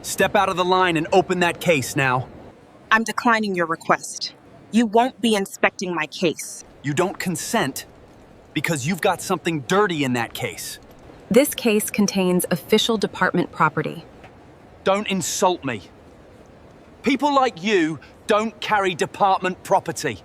Step out of the line and open that case now. I'm declining your request. You won't be inspecting my case. You don't consent because you've got something dirty in that case. This case contains official department property. Don't insult me. People like you don't carry department property.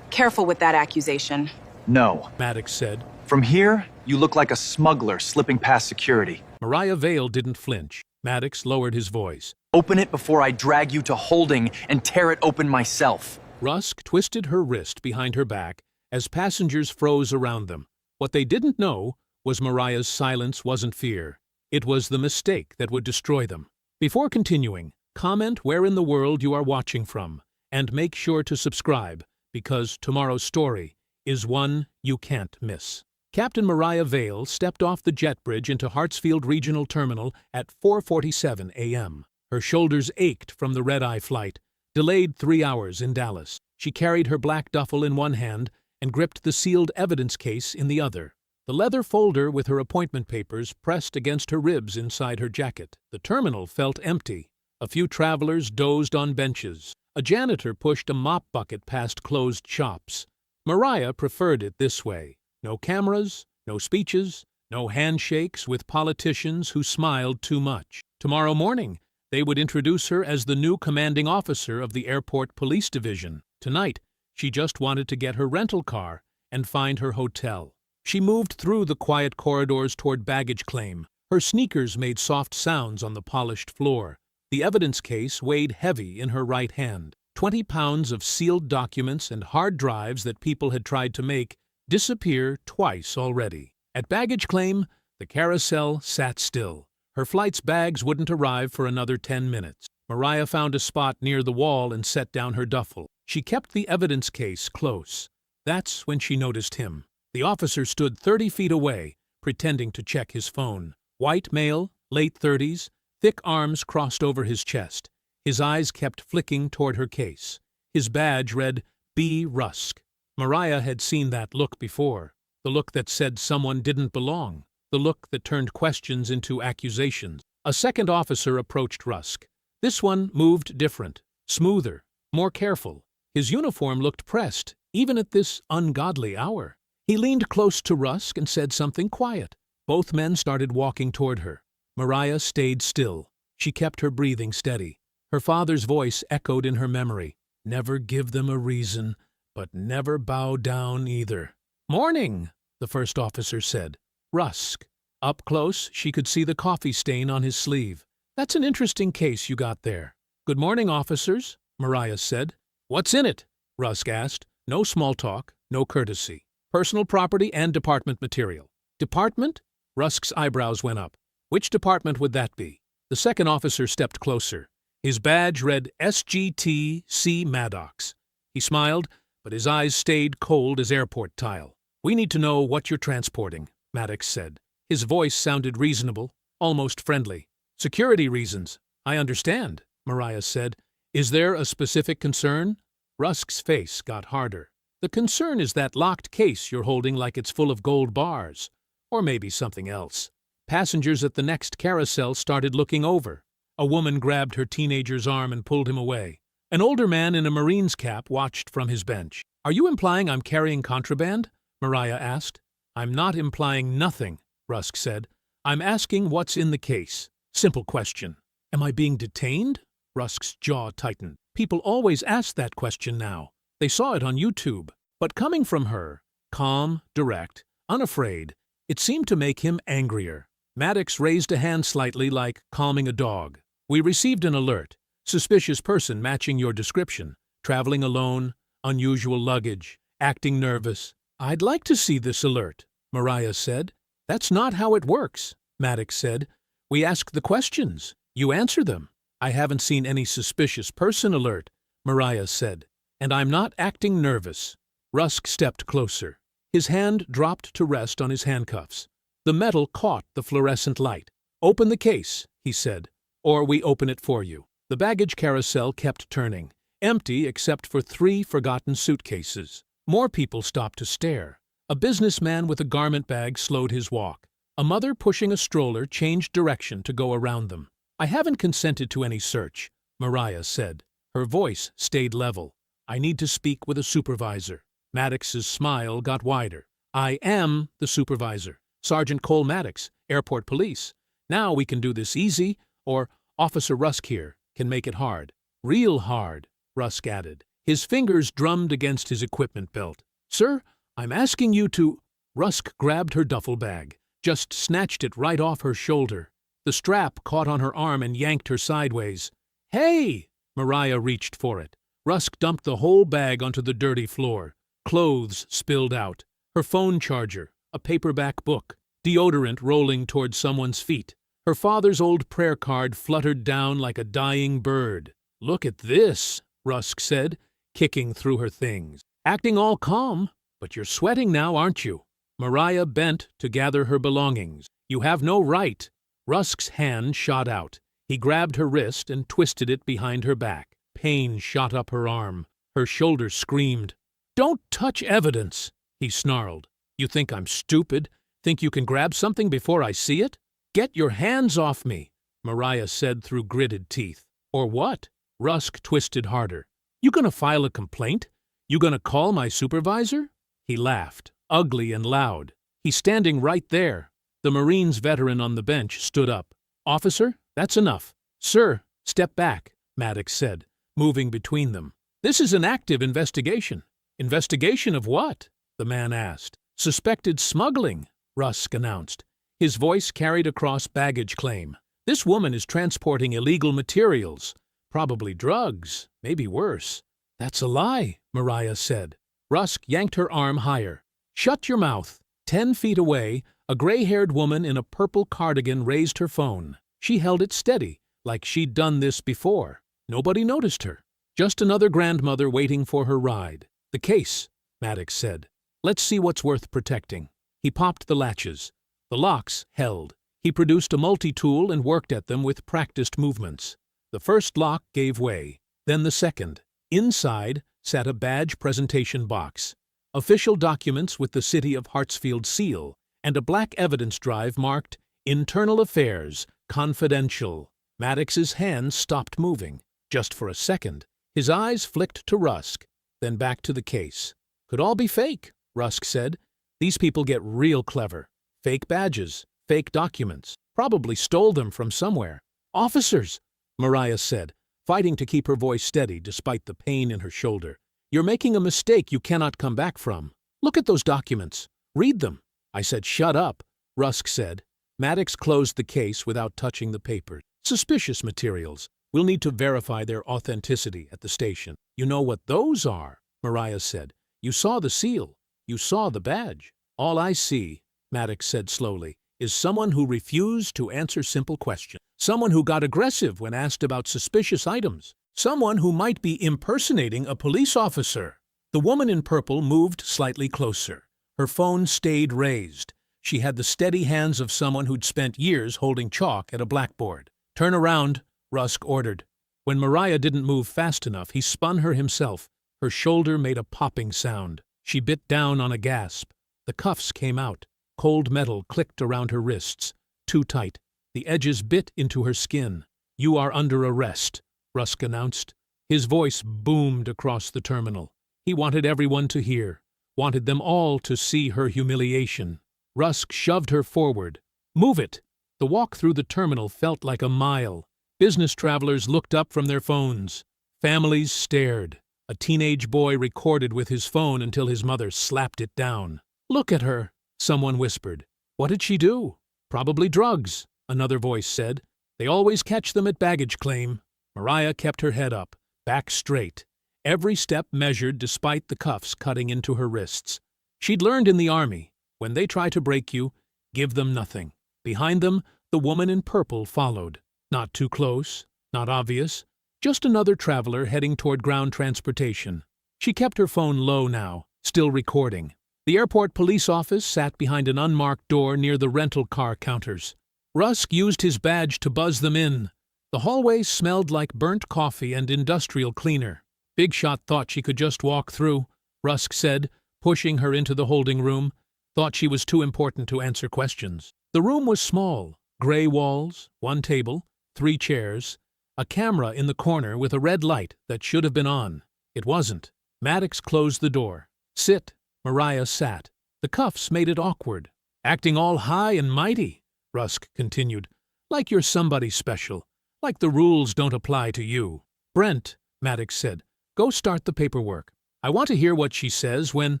Careful with that accusation. No, Maddox said. from here, you look like a smuggler slipping past security. Mariah Vale didn't flinch. Maddox lowered his voice. Open it before I drag you to holding and tear it open myself. Rusk twisted her wrist behind her back as passengers froze around them. What they didn't know was Mariah's silence wasn't fear. It was the mistake that would destroy them. Before continuing, comment where in the world you are watching from, and make sure to subscribe, because tomorrow's story is one you can't miss. Captain Mariah Vale stepped off the jet bridge into Hartsfield Regional Terminal at 4:47 a.m. Her shoulders ached from the red-eye flight, delayed 3 hours in Dallas. She carried her black duffel in one hand and gripped the sealed evidence case in the other. The leather folder with her appointment papers pressed against her ribs inside her jacket. The terminal felt empty. A few travelers dozed on benches. A janitor pushed a mop bucket past closed shops. Mariah preferred it this way. No cameras, no speeches, no handshakes with politicians who smiled too much. Tomorrow morning, they would introduce her as the new commanding officer of the Airport Police Division. Tonight, she just wanted to get her rental car and find her hotel. She moved through the quiet corridors toward baggage claim. Her sneakers made soft sounds on the polished floor. The evidence case weighed heavy in her right hand. 20 pounds of sealed documents and hard drives that people had tried to make disappear twice already. At baggage claim, the carousel sat still. Her flight's bags wouldn't arrive for another 10 minutes. Mariah found a spot near the wall and set down her duffel. She kept the evidence case close. That's when she noticed him. The officer stood 30 feet away, pretending to check his phone. White male, late 30s, thick arms crossed over his chest. His eyes kept flicking toward her case. His badge read, B. Rusk. Mariah had seen that look before. The look that said someone didn't belong. The look that turned questions into accusations. A second officer approached Rusk. This one moved different, smoother, more careful. His uniform looked pressed, even at this ungodly hour. He leaned close to Rusk and said something quiet. Both men started walking toward her. Mariah stayed still. She kept her breathing steady. Her father's voice echoed in her memory. Never give them a reason, but never bow down either. Morning, the first officer said. Rusk. Up close, she could see the coffee stain on his sleeve. That's an interesting case you got there. Good morning, officers, Mariah said. What's in it? Rusk asked. No small talk, no courtesy. Personal property and department material. Department? Rusk's eyebrows went up. Which department would that be? The second officer stepped closer. His badge read SGT C. Maddox. He smiled, but his eyes stayed cold as airport tile. We need to know what you're transporting, Maddox said. His voice sounded reasonable, almost friendly. Security reasons. I understand, Mariah said. Is there a specific concern? Rusk's face got harder. The concern is that locked case you're holding like it's full of gold bars. Or maybe something else. Passengers at the next carousel started looking over. A woman grabbed her teenager's arm and pulled him away. An older man in a Marine's cap watched from his bench. Are you implying I'm carrying contraband? Mariah asked. I'm not implying nothing, Rusk said. I'm asking what's in the case. Simple question. Am I being detained? Rusk's jaw tightened. People always ask that question now. They saw it on YouTube. But coming from her, calm, direct, unafraid, it seemed to make him angrier. Maddox raised a hand slightly like calming a dog. We received an alert. Suspicious person matching your description. Traveling alone, unusual luggage, acting nervous. I'd like to see this alert, Mariah said. That's not how it works, Maddox said. We ask the questions. You answer them. I haven't seen any suspicious person alert, Mariah said. And I'm not acting nervous. Rusk stepped closer. His hand dropped to rest on his handcuffs. The metal caught the fluorescent light. Open the case, he said, or we open it for you. The baggage carousel kept turning, empty except for 3 forgotten suitcases. More people stopped to stare. A businessman with a garment bag slowed his walk. A mother pushing a stroller changed direction to go around them. I haven't consented to any search, Mariah said. Her voice stayed level. I need to speak with a supervisor. Maddox's smile got wider. I am the supervisor. Sergeant Cole Maddox, Airport Police. Now we can do this easy, or Officer Rusk here can make it hard. Real hard, Rusk added. His fingers drummed against his equipment belt. Sir, I'm asking you to… Rusk grabbed her duffel bag, just snatched it right off her shoulder. The strap caught on her arm and yanked her sideways. Hey! Mariah reached for it. Rusk dumped the whole bag onto the dirty floor. Clothes spilled out. Her phone charger, a paperback book, deodorant rolling toward someone's feet. Her father's old prayer card fluttered down like a dying bird. Look at this, Rusk said, kicking through her things. Acting all calm, but you're sweating now, aren't you? Mariah bent to gather her belongings. You have no right. Rusk's hand shot out. He grabbed her wrist and twisted it behind her back. Pain shot up her arm. Her shoulder screamed. Don't touch evidence, he snarled. You think I'm stupid? Think you can grab something before I see it? Get your hands off me, Mariah said through gritted teeth. Or what? Rusk twisted harder. You gonna file a complaint? You gonna call my supervisor? He laughed, ugly and loud. He's standing right there. The Marines veteran on the bench stood up. Officer, that's enough. Sir, step back, Maddox said, moving between them. This is an active investigation. Investigation of what? The man asked. Suspected smuggling, Rusk announced. His voice carried across baggage claim. This woman is transporting illegal materials. Probably drugs, maybe worse. That's a lie, Mariah said. Rusk yanked her arm higher. Shut your mouth. 10 feet away, a gray-haired woman in a purple cardigan raised her phone. She held it steady, like she'd done this before. Nobody noticed her. Just another grandmother waiting for her ride. The case, Maddox said. Let's see what's worth protecting. He popped the latches. The locks held. He produced a multi-tool and worked at them with practiced movements. The first lock gave way, then the second. Inside sat a badge presentation box, official documents with the City of Hartsfield seal, and a black evidence drive marked Internal Affairs, Confidential. Maddox's hands stopped moving. Just for a second, his eyes flicked to Rusk, then back to the case. Could all be fake, Rusk said. These people get real clever. Fake badges, fake documents. Probably stole them from somewhere. Officers, Mariah said, fighting to keep her voice steady despite the pain in her shoulder. You're making a mistake you cannot come back from. Look at those documents. Read them. I said shut up, Rusk said. Maddox closed the case without touching the papers. Suspicious materials. We'll need to verify their authenticity at the station. You know what those are, Mariah said. You saw the seal. You saw the badge. All I see, Maddox said slowly, is someone who refused to answer simple questions. Someone who got aggressive when asked about suspicious items. Someone who might be impersonating a police officer. The woman in purple moved slightly closer. Her phone stayed raised. She had the steady hands of someone who'd spent years holding chalk at a blackboard. Turn around, Rusk ordered. When Mariah didn't move fast enough, he spun her himself. Her shoulder made a popping sound. She bit down on a gasp. The cuffs came out. Cold metal clicked around her wrists. Too tight. The edges bit into her skin. You are under arrest, Rusk announced. His voice boomed across the terminal. He wanted everyone to hear. Wanted them all to see her humiliation. Rusk shoved her forward. Move it! The walk through the terminal felt like a mile. Business travelers looked up from their phones. Families stared. A teenage boy recorded with his phone until his mother slapped it down. Look at her, someone whispered. What did she do? Probably drugs, another voice said. They always catch them at baggage claim. Mariah kept her head up, back straight. Every step measured despite the cuffs cutting into her wrists. She'd learned in the army, when they try to break you, give them nothing. Behind them, the woman in purple followed. Not too close, not obvious, just another traveler heading toward ground transportation. She kept her phone low now, still recording. The airport police office sat behind an unmarked door near the rental car counters. Rusk used his badge to buzz them in. The hallway smelled like burnt coffee and industrial cleaner. Big Shot thought she could just walk through, Rusk said, pushing her into the holding room. Thought she was too important to answer questions. The room was small. Gray walls, one table, 3 chairs, a camera in the corner with a red light that should have been on. It wasn't. Maddox closed the door. Sit. Mariah sat. The cuffs made it awkward. Acting all high and mighty, Rusk continued. Like you're somebody special. Like the rules don't apply to you. Brent, Maddox said, go start the paperwork. I want to hear what she says when...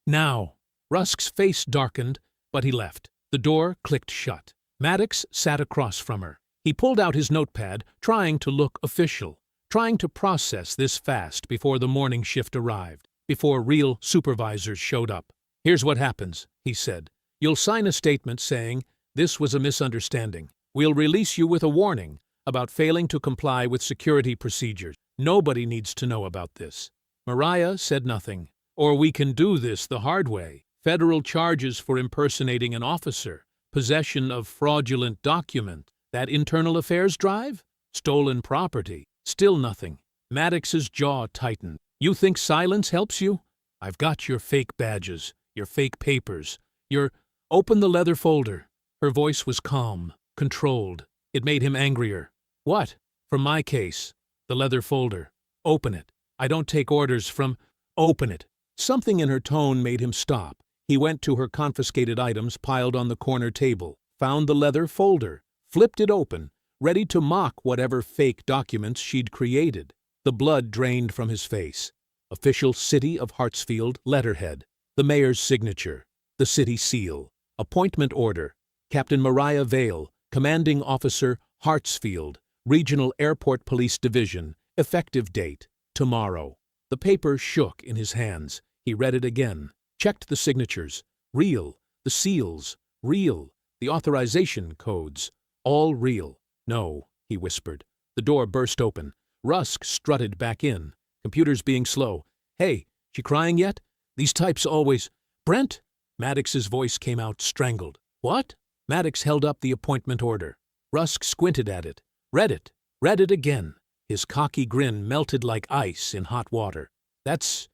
Now. Rusk's face darkened, but he left. The door clicked shut. Maddox sat across from her. He pulled out his notepad, trying to look official, trying to process this fast before the morning shift arrived, before real supervisors showed up. Here's what happens, he said. You'll sign a statement saying, this was a misunderstanding. We'll release you with a warning about failing to comply with security procedures. Nobody needs to know about this. Mariah said nothing. Or we can do this the hard way. Federal charges for impersonating an officer, possession of fraudulent document, that internal affairs drive, stolen property. Still nothing. Maddox's jaw tightened. You think silence helps you? I've got your fake badges, your fake papers, your... Open the leather folder. Her voice was calm, controlled. It made him angrier. What? From my case. The leather folder. Open it. I don't take orders from... Open it. Something in her tone made him stop. He went to her confiscated items piled on the corner table, found the leather folder, flipped it open, ready to mock whatever fake documents she'd created. The blood drained from his face. Official City of Hartsfield letterhead. The mayor's signature. The city seal. Appointment order. Captain Mariah Vale, Commanding Officer, Hartsfield, Regional Airport Police Division. Effective date. Tomorrow. The paper shook in his hands. He read it again. Checked the signatures. Real. The seals. Real. The authorization codes. All real. No, he whispered. The door burst open. Rusk strutted back in. Computers being slow. Hey, she crying yet? These types always... Brent? Maddox's voice came out strangled. What? Maddox held up the appointment order. Rusk squinted at it. Read it. Read it again. His cocky grin melted like ice in hot water. That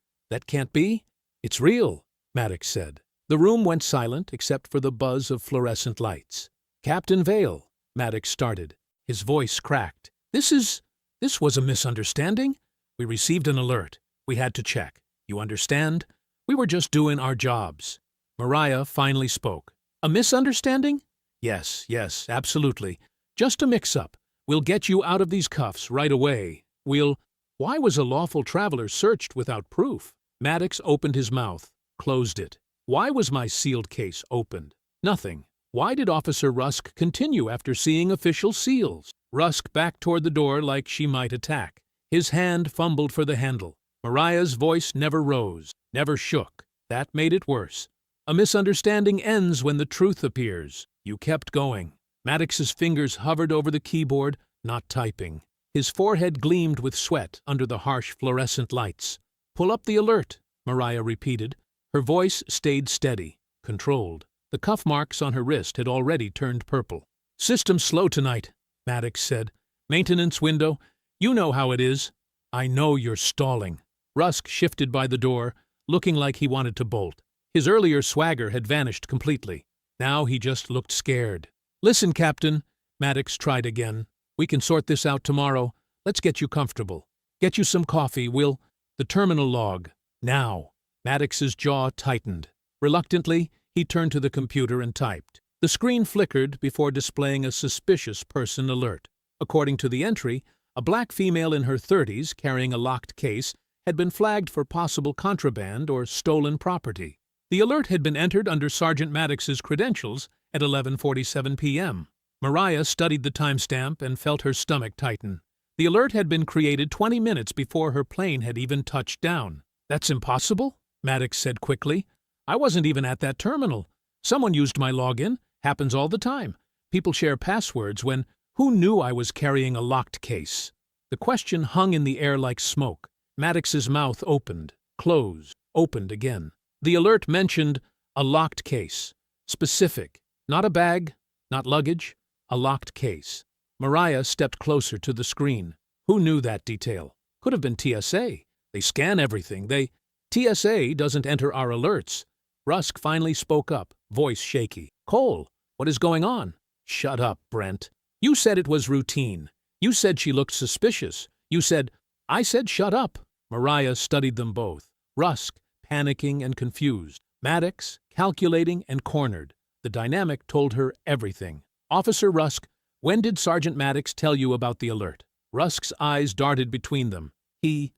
can't be? It's real, Maddox said. The room went silent except for the buzz of fluorescent lights. Captain Vale, Maddox started. His voice cracked. This was a misunderstanding. We received an alert. We had to check. You understand? We were just doing our jobs. Mariah finally spoke. A misunderstanding? Yes, absolutely. Just a mix-up. We'll get you out of these cuffs right away. Why was a lawful traveler searched without proof? Maddox opened his mouth, closed it. Why was my sealed case opened? Nothing. Why did Officer Rusk continue after seeing official seals? Rusk backed toward the door like she might attack. His hand fumbled for the handle. Mariah's voice never rose, never shook. That made it worse. A misunderstanding ends when the truth appears. You kept going. Maddox's fingers hovered over the keyboard, not typing. His forehead gleamed with sweat under the harsh fluorescent lights. Pull up the alert, Mariah repeated. Her voice stayed steady, controlled. The cuff marks on her wrist had already turned purple. System's slow tonight, Maddox said. Maintenance window. You know how it is. I know you're stalling. Rusk shifted by the door, looking like he wanted to bolt. His earlier swagger had vanished completely. Now he just looked scared. Listen, Captain, Maddox tried again. We can sort this out tomorrow. Let's get you comfortable. Get you some coffee. The terminal log. Now. Maddox's jaw tightened. Reluctantly, he turned to the computer and typed. The screen flickered before displaying a suspicious person alert. According to the entry, a black female in her 30s carrying a locked case had been flagged for possible contraband or stolen property. The alert had been entered under Sergeant Maddox's credentials at 11:47 p.m. Mariah studied the timestamp and felt her stomach tighten. The alert had been created 20 minutes before her plane had even touched down. That's impossible, Maddox said quickly. I wasn't even at that terminal. Someone used my login. Happens all the time. People share passwords when... Who knew I was carrying a locked case? The question hung in the air like smoke. Maddox's mouth opened, closed, opened again. The alert mentioned a locked case. Specific. Not a bag, not luggage, a locked case. Mariah stepped closer to the screen. Who knew that detail? Could have been TSA. They scan everything. TSA doesn't enter our alerts. Rusk finally spoke up, voice shaky. Cole, what is going on? Shut up, Brent. You said it was routine. You said she looked suspicious. You said, I said shut up. Mariah studied them both. Rusk, panicking and confused. Maddox, calculating and cornered. The dynamic told her everything. Officer Rusk, when did Sergeant Maddox tell you about the alert? Rusk's eyes darted between them. He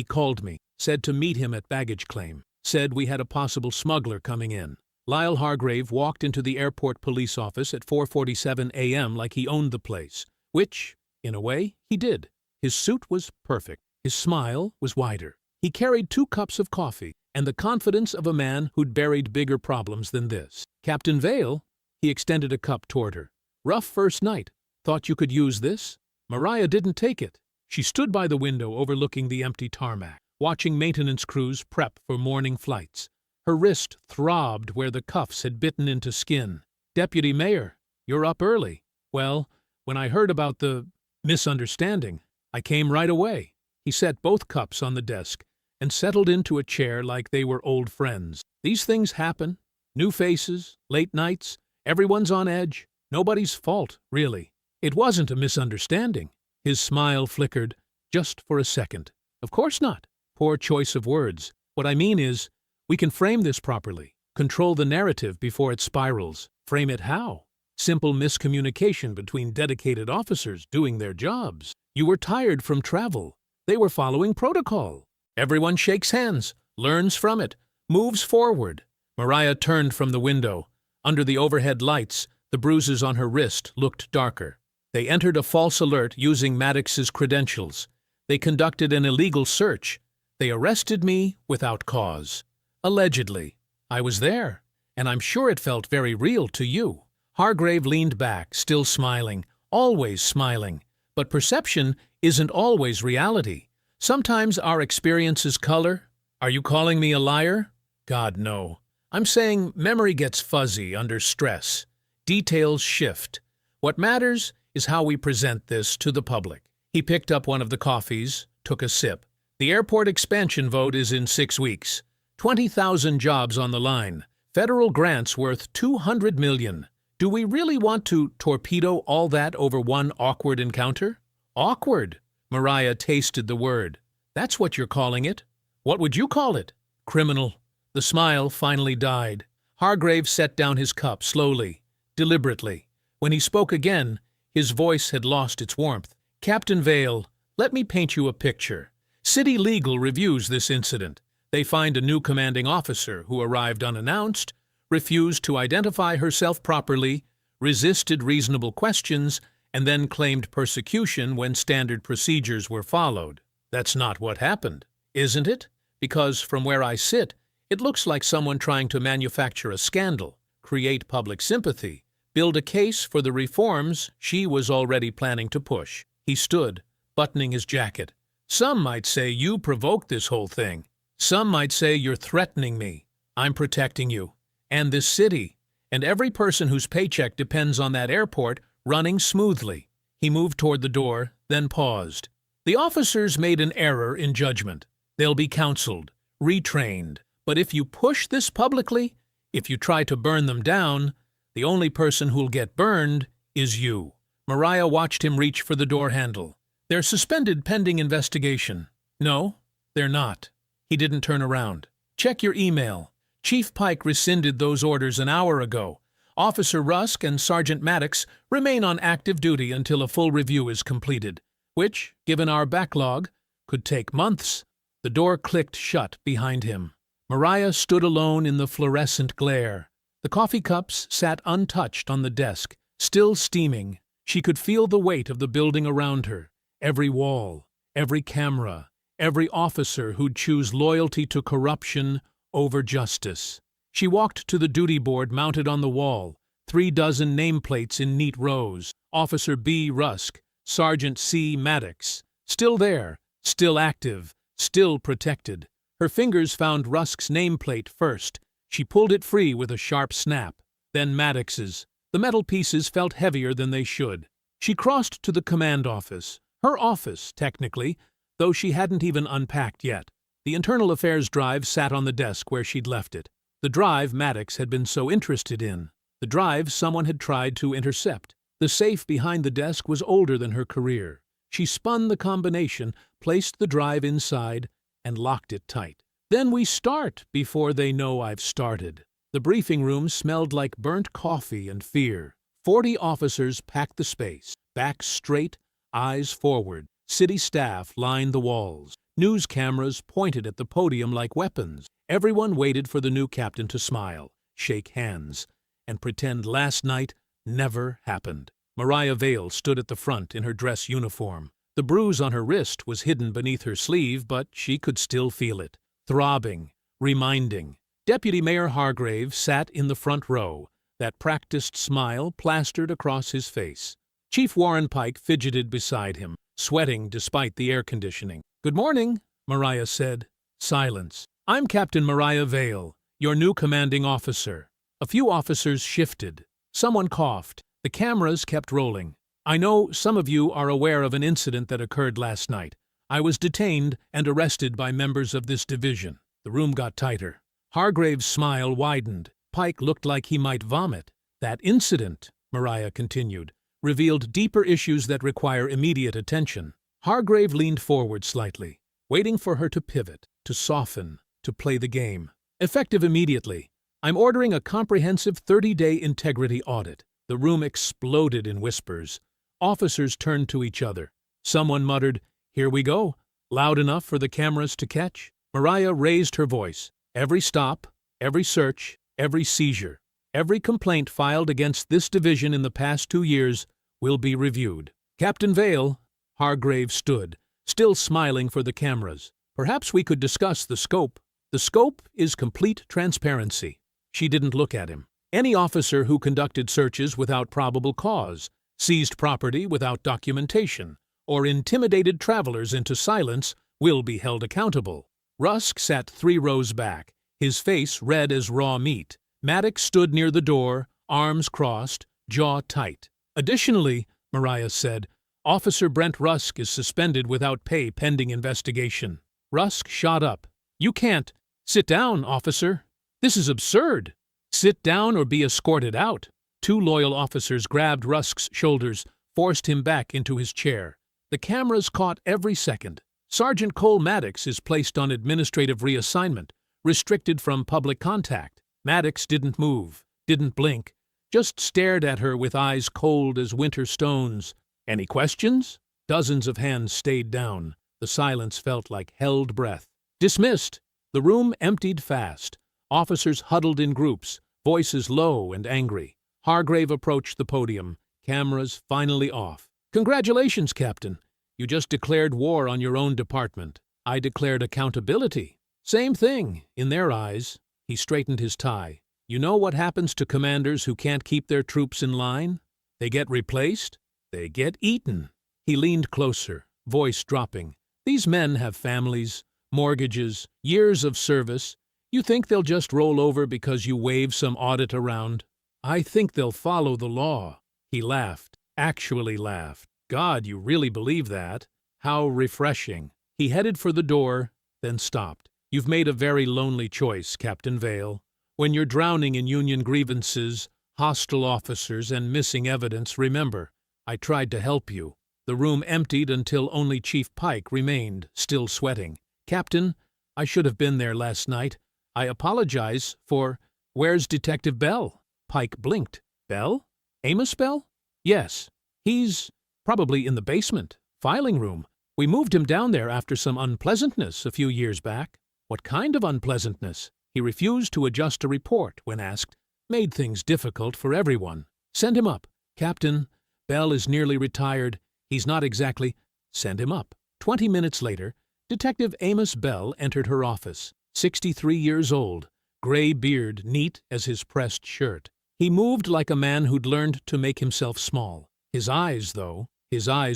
called me. Said to meet him at baggage claim. Said we had a possible smuggler coming in. Lyle Hargrave walked into the airport police office at 4:47 a.m. like he owned the place, which, in a way, he did. His suit was perfect. His smile was wider. He carried 2 cups of coffee and the confidence of a man who'd buried bigger problems than this. Captain Vale, he extended a cup toward her. Rough first night. Thought you could use this? Mariah didn't take it. She stood by the window overlooking the empty tarmac, watching maintenance crews prep for morning flights. Her wrist throbbed where the cuffs had bitten into skin. Deputy Mayor, you're up early. Well, when I heard about the misunderstanding, I came right away. He set both cups on the desk and settled into a chair like they were old friends. These things happen. New faces, late nights, everyone's on edge. Nobody's fault, really. It wasn't a misunderstanding. His smile flickered, just for a second. Of course not. Poor choice of words. What I mean is, we can frame this properly. Control the narrative before it spirals. Frame it how? Simple miscommunication between dedicated officers doing their jobs. You were tired from travel. They were following protocol. Everyone shakes hands, learns from it, moves forward. Mariah turned from the window. Under the overhead lights, the bruises on her wrist looked darker. They entered a false alert using Maddox's credentials. They conducted an illegal search. They arrested me without cause. Allegedly. I was there, and I'm sure it felt very real to you. Hargrave leaned back, still smiling, always smiling. But perception isn't always reality. Sometimes our experience is color. Are you calling me a liar? God, no. I'm saying memory gets fuzzy under stress. Details shift. What matters is how we present this to the public. He picked up one of the coffees, took a sip. The airport expansion vote is in 6 weeks. 20,000 jobs on the line. Federal grants worth $200 million. Do we really want to torpedo all that over one awkward encounter? Awkward. Mariah tasted the word. That's what you're calling it. What would you call it? Criminal. The smile finally died. Hargrave set down his cup slowly, deliberately. When he spoke again, his voice had lost its warmth. Captain Vale, let me paint you a picture. City Legal reviews this incident. They find a new commanding officer who arrived unannounced, refused to identify herself properly, resisted reasonable questions, and then claimed persecution when standard procedures were followed. That's not what happened, isn't it? Because from where I sit, it looks like someone trying to manufacture a scandal, create public sympathy, build a case for the reforms she was already planning to push. He stood, buttoning his jacket. Some might say you provoked this whole thing. Some might say you're threatening me. I'm protecting you, and this city, and every person whose paycheck depends on that airport running smoothly. He moved toward the door, then paused. The officers made an error in judgment. They'll be counseled, retrained. But if you push this publicly, if you try to burn them down, the only person who'll get burned is you. Mariah watched him reach for the door handle. They're suspended pending investigation. No, they're not. He didn't turn around. Check your email. Chief Pike rescinded those orders an hour ago. Officer Rusk and Sergeant Maddox remain on active duty until a full review is completed, which, given our backlog, could take months. The door clicked shut behind him. Mariah stood alone in the fluorescent glare. The coffee cups sat untouched on the desk, still steaming. She could feel the weight of the building around her. Every wall, every camera, every officer who'd choose loyalty to corruption over justice. She walked to the duty board mounted on the wall, 3 dozen nameplates in neat rows. Officer B. Rusk, Sergeant C. Maddox. Still there, still active, still protected. Her fingers found Rusk's nameplate first. She pulled it free with a sharp snap. Then Maddox's. The metal pieces felt heavier than they should. She crossed to the command office. Her office, technically, though she hadn't even unpacked yet. The internal affairs drive sat on the desk where she'd left it. The drive Maddox had been so interested in. The drive someone had tried to intercept. The safe behind the desk was older than her career. She spun the combination, placed the drive inside, and locked it tight. Then we start before they know I've started. The briefing room smelled like burnt coffee and fear. 40 officers packed the space, backs straight, eyes forward. City staff lined the walls. News cameras pointed at the podium like weapons. Everyone waited for the new captain to smile, shake hands, and pretend last night never happened. Mariah Vale stood at the front in her dress uniform. The bruise on her wrist was hidden beneath her sleeve, but she could still feel it. Throbbing, reminding. Deputy Mayor Hargrave sat in the front row, that practiced smile plastered across his face. Chief Warren Pike fidgeted beside him, sweating despite the air conditioning. "Good morning," Mariah said. Silence. "I'm Captain Mariah Vale, your new commanding officer." A few officers shifted. Someone coughed. The cameras kept rolling. "I know some of you are aware of an incident that occurred last night. I was detained and arrested by members of this division." The room got tighter. Hargrave's smile widened. Pike looked like he might vomit. "That incident," Mariah continued, "revealed deeper issues that require immediate attention." Hargrave leaned forward slightly, waiting for her to pivot, to soften, to play the game. "Effective immediately. I'm ordering a comprehensive 30-day integrity audit." The room exploded in whispers. Officers turned to each other. Someone muttered, "Here we go," loud enough for the cameras to catch. Mariah raised her voice. "Every stop, every search, every seizure, every complaint filed against this division in the past 2 years will be reviewed." "Captain Vale," Hargrave stood, still smiling for the cameras. "Perhaps we could discuss the scope." "The scope is complete transparency." She didn't look at him. "Any officer who conducted searches without probable cause, seized property without documentation, or intimidated travelers into silence will be held accountable." Rusk sat 3 rows back, his face red as raw meat. Maddox stood near the door, arms crossed, jaw tight. "Additionally," Mariah said, "Officer Brent Rusk is suspended without pay pending investigation." Rusk shot up. "You can't." "Sit down, officer. This is absurd." "Sit down or be escorted out." 2 loyal officers grabbed Rusk's shoulders, forced him back into his chair. The cameras caught every second. Sergeant Cole Maddox is placed on administrative reassignment, restricted from public contact. Maddox didn't move, didn't blink, just stared at her with eyes cold as winter stones. "Any questions?" Dozens of hands stayed down. The silence felt like held breath. "Dismissed." The room emptied fast. Officers huddled in groups, voices low and angry. Hargrave approached the podium, cameras finally off. "Congratulations, Captain. You just declared war on your own department. I declared accountability. Same thing, in their eyes." He straightened his tie. "You know what happens to commanders who can't keep their troops in line? They get replaced. They get eaten." He leaned closer, voice dropping. "These men have families, mortgages, years of service. You think they'll just roll over because you wave some audit around? I think they'll follow the law." He laughed, actually laughed. "God, you really believe that? How refreshing." He headed for the door, then stopped. "You've made a very lonely choice, Captain Vale. When you're drowning in Union grievances, hostile officers, and missing evidence, remember, I tried to help you." The room emptied until only Chief Pike remained, still sweating. "Captain, I should have been there last night. I apologize for— Where's Detective Bell?" Pike blinked. "Bell? Amos Bell?" "Yes. He's probably in the basement, filing room. We moved him down there after some unpleasantness a few years back." "What kind of unpleasantness?" He refused to adjust a report when asked. Made things difficult for everyone. "Send him up." "Captain, Bell is nearly retired. He's not exactly—" "Send him up." 20 minutes later, Detective Amos Bell entered her office. 63 years old, gray beard neat as his pressed shirt. He moved like a man who'd learned to make himself small. His eyes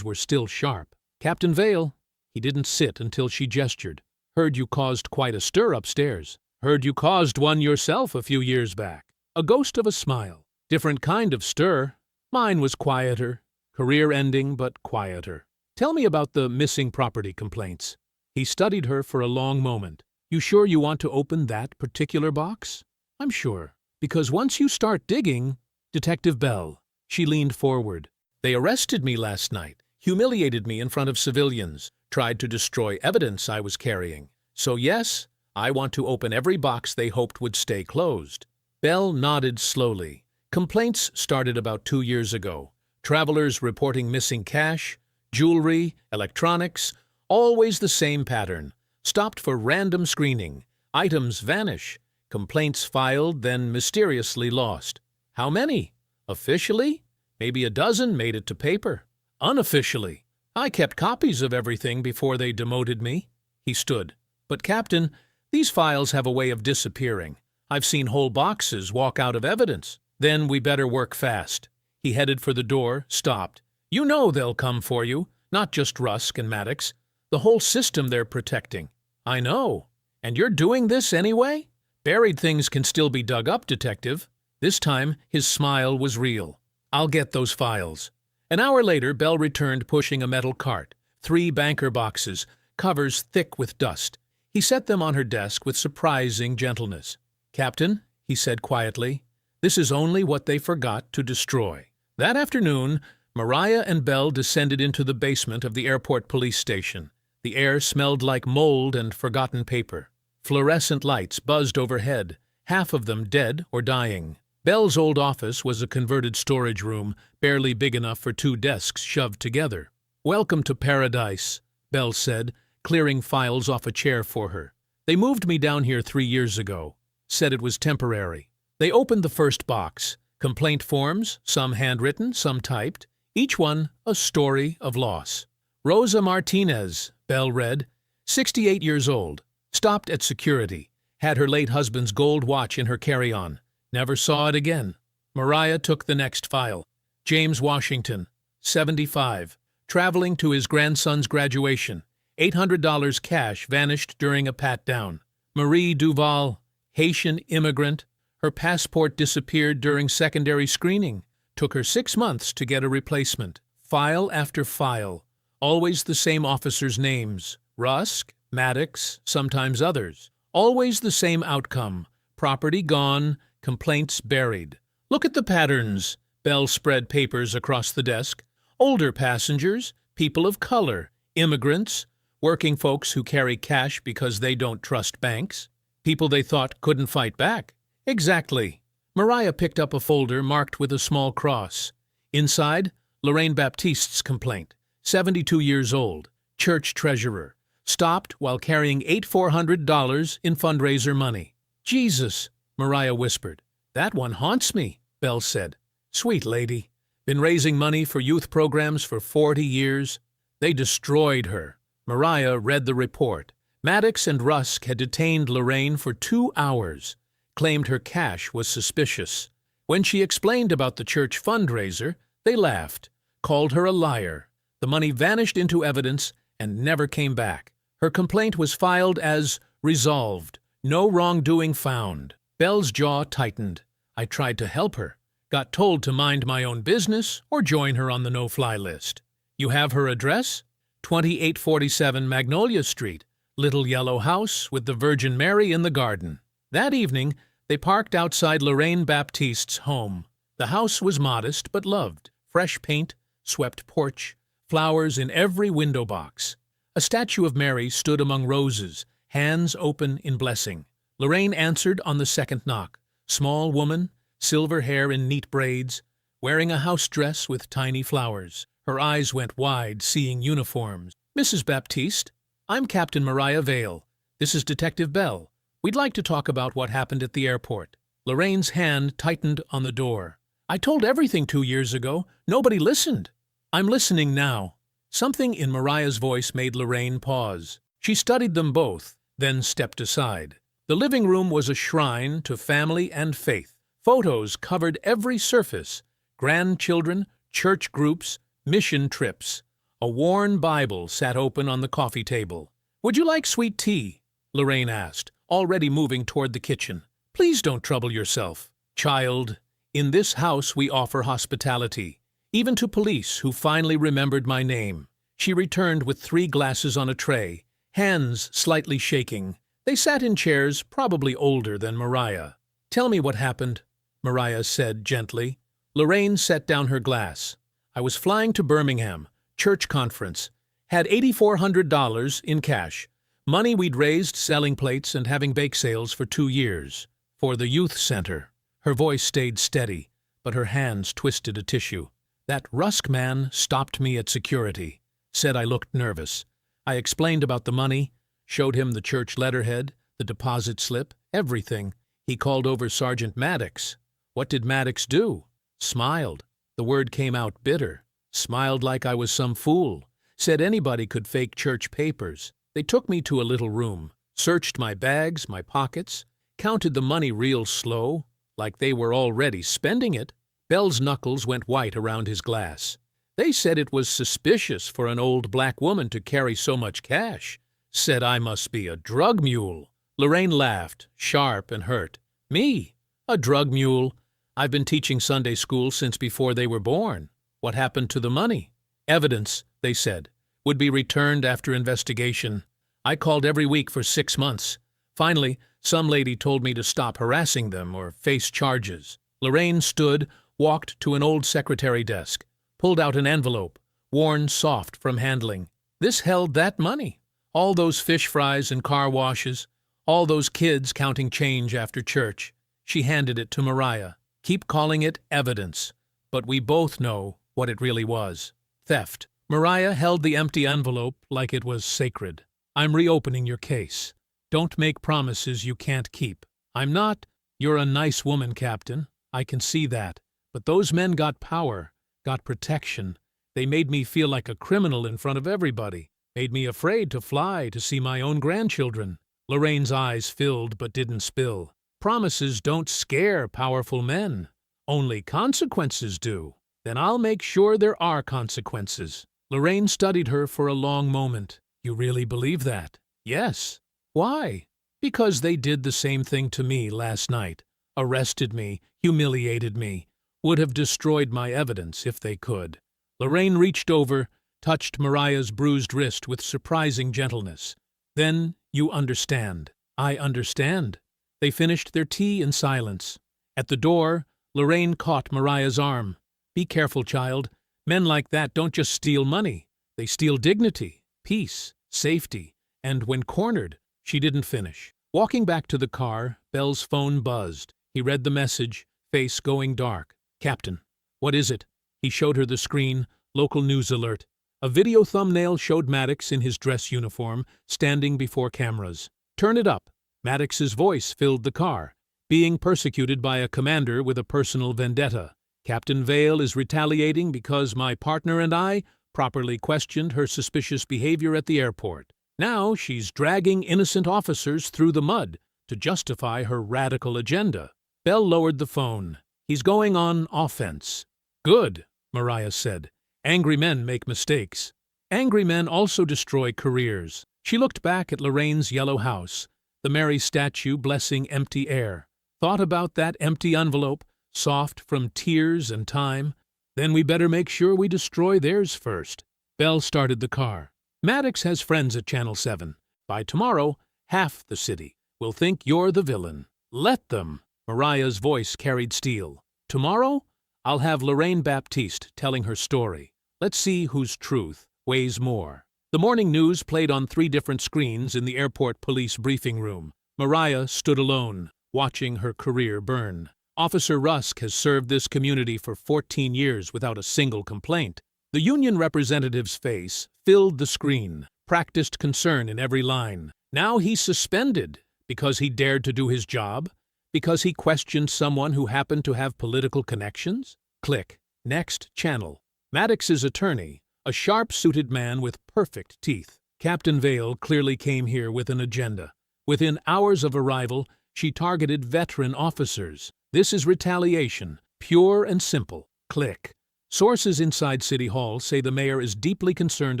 were still sharp. "Captain Vale." He didn't sit until she gestured. "Heard you caused quite a stir upstairs." "Heard you caused one yourself a few years back." A ghost of a smile. "Different kind of stir. Mine was quieter. Career-ending, but quieter." "Tell me about the missing property complaints." He studied her for a long moment. "You sure you want to open that particular box?" "I'm sure. Because once you start digging—" "Detective Bell." She leaned forward. "They arrested me last night. humiliated me in front of civilians, tried to destroy evidence I was carrying. So yes, I want to open every box they hoped would stay closed. Bell nodded slowly. Complaints started about 2 years ago. Travelers reporting missing cash, jewelry, electronics, always the same pattern. Stopped for random screening. Items vanish. Complaints filed, then mysteriously lost. How many? Officially? Maybe a dozen made it to paper. Unofficially, I kept copies of everything before they demoted me. He stood. But, Captain, these files have a way of disappearing. I've seen whole boxes walk out of evidence. Then we better work fast. He headed for the door, stopped. You know they'll come for you, not just Rusk and Maddox. The whole system they're protecting. I know. And you're doing this anyway? Buried things can still be dug up, Detective. This time, his smile was real. I'll get those files. An hour later, Bell returned pushing a metal cart. 3 banker boxes, covers thick with dust. He set them on her desk with surprising gentleness. Captain, he said quietly, this is only what they forgot to destroy. That afternoon, Mariah and Bell descended into the basement of the airport police station. The air smelled like mold and forgotten paper. Fluorescent lights buzzed overhead, half of them dead or dying. Bell's old office was a converted storage room, barely big enough for 2 desks shoved together. Welcome to paradise, Bell said, clearing files off a chair for her. They moved me down here 3 years ago. Said it was temporary. They opened the first box. Complaint forms, some handwritten, some typed. Each one a story of loss. Rosa Martinez, Bell read, 68 years old. Stopped at security. Had her late husband's gold watch in her carry-on. Never saw it again. Mariah took the next file. James Washington, 75. Traveling to his grandson's graduation. $800 cash vanished during a pat-down. Marie Duval, Haitian immigrant. Her passport disappeared during secondary screening. Took her 6 months to get a replacement. File after file. Always the same officers' names. Rusk, Maddox, sometimes others. Always the same outcome. Property gone, complaints buried. Look at the patterns. Bell spread papers across the desk. Older passengers, people of color, immigrants, working folks who carry cash because they don't trust banks, people they thought couldn't fight back. Exactly. Mariah picked up a folder marked with a small cross. Inside, Lorraine Baptiste's complaint. 72 years old, church treasurer. Stopped while carrying $8,400 in fundraiser money. Jesus, Mariah whispered. That one haunts me, Bell said. Sweet lady. Been raising money for youth programs for 40 years. They destroyed her. Mariah read the report. Maddox and Rusk had detained Lorraine for 2 hours. Claimed her cash was suspicious. When she explained about the church fundraiser, they laughed. Called her a liar. The money vanished into evidence and never came back. Her complaint was filed as resolved. No wrongdoing found. Bell's jaw tightened. I tried to help her. Got told to mind my own business or join her on the no-fly list. You have her address? 2847 Magnolia Street, little yellow house with the Virgin Mary in the garden. That evening, they parked outside Lorraine Baptiste's home. The house was modest but loved. Fresh paint, swept porch, flowers in every window box. A statue of Mary stood among roses, hands open in blessing. Lorraine answered on the second knock. Small woman, silver hair in neat braids, wearing a house dress with tiny flowers. Her eyes went wide, seeing uniforms. Mrs. Baptiste, I'm Captain Mariah Vale. This is Detective Bell. We'd like to talk about what happened at the airport. Lorraine's hand tightened on the door. I told everything 2 years ago. Nobody listened. I'm listening now. Something in Mariah's voice made Lorraine pause. She studied them both, then stepped aside. The living room was a shrine to family and faith. Photos covered every surface. Grandchildren, church groups, mission trips. A worn Bible sat open on the coffee table. Would you like sweet tea? Lorraine asked, already moving toward the kitchen. Please don't trouble yourself. Child, in this house we offer hospitality, even to police who finally remembered my name. She returned with 3 glasses on a tray, hands slightly shaking. They sat in chairs probably older than Mariah. Tell me what happened, Mariah said gently. Lorraine set down her glass. I was flying to Birmingham. church conference. Had $8,400 in cash. Money we'd raised selling plates and having bake sales for 2 years. For the youth center. Her voice stayed steady, but her hands twisted a tissue. That Rusk man stopped me at security. Said I looked nervous. I explained about the money, showed him the church letterhead, the deposit slip, everything. He called over Sergeant Maddox. What did Maddox do? Smiled. The word came out bitter. Smiled like I was some fool. Said anybody could fake church papers. They took me to a little room, searched my bags, my pockets, counted the money real slow, like they were already spending it. Bell's knuckles went white around his glass. They said it was suspicious for an old black woman to carry so much cash. Said I must be a drug mule. Lorraine laughed, sharp and hurt. Me? A drug mule? I've been teaching Sunday school since before they were born. What happened to the money? Evidence, they said, would be returned after investigation. I called every week for 6 months. Finally, some lady told me to stop harassing them or face charges. Lorraine stood, walked to an old secretary desk, pulled out an envelope, worn soft from handling. This held that money. All those fish fries and car washes, all those kids counting change after church. She handed it to Mariah. Keep calling it evidence, but we both know what it really was. Theft. Mariah held the empty envelope like it was sacred. I'm reopening your case. Don't make promises you can't keep. I'm not. You're a nice woman, Captain. I can see that. But those men got power, got protection. They made me feel like a criminal in front of everybody. Made me afraid to fly to see my own grandchildren. Lorraine's eyes filled but didn't spill. Promises don't scare powerful men. Only consequences do. Then I'll make sure there are consequences. Lorraine studied her for a long moment. You really believe that? Yes. Why? Because they did the same thing to me last night. Arrested me, humiliated me, would have destroyed my evidence if they could. Lorraine reached over, touched Mariah's bruised wrist with surprising gentleness. Then you understand. I understand. They finished their tea in silence. At the door, Lorraine caught Mariah's arm. Be careful, child. Men like that don't just steal money. They steal dignity, peace, safety. And when cornered, she didn't finish. Walking back to the car, Bell's phone buzzed. He read the message, face going dark. Captain, what is it? He showed her the screen, local news alert. A video thumbnail showed Maddox in his dress uniform, standing before cameras. Turn it up. Maddox's voice filled the car. Being persecuted by a commander with a personal vendetta. Captain Vale is retaliating because my partner and I properly questioned her suspicious behavior at the airport. Now she's dragging innocent officers through the mud to justify her radical agenda. Bell lowered the phone. He's going on offense. Good, Mariah said. Angry men make mistakes. Angry men also destroy careers. She looked back at Lorraine's yellow house, the Mary statue blessing empty air. Thought about that empty envelope, soft from tears and time. Then we better make sure we destroy theirs first. Bell started the car. Maddox has friends at Channel 7. By tomorrow, half the city will think you're the villain. Let them. Mariah's voice carried steel. Tomorrow, I'll have Lorraine Baptiste telling her story. Let's see whose truth weighs more. The morning news played on 3 different screens in the airport police briefing room. Mariah stood alone, watching her career burn. Officer Rusk has served this community for 14 years without a single complaint. The union representative's face filled the screen, practiced concern in every line. Now he's suspended because he dared to do his job, because he questioned someone who happened to have political connections. Click. Next channel. Maddox's attorney, a sharp-suited man with perfect teeth. Captain Vale clearly came here with an agenda. Within hours of arrival, she targeted veteran officers. This is retaliation, pure and simple. Click. Sources inside City Hall say the mayor is deeply concerned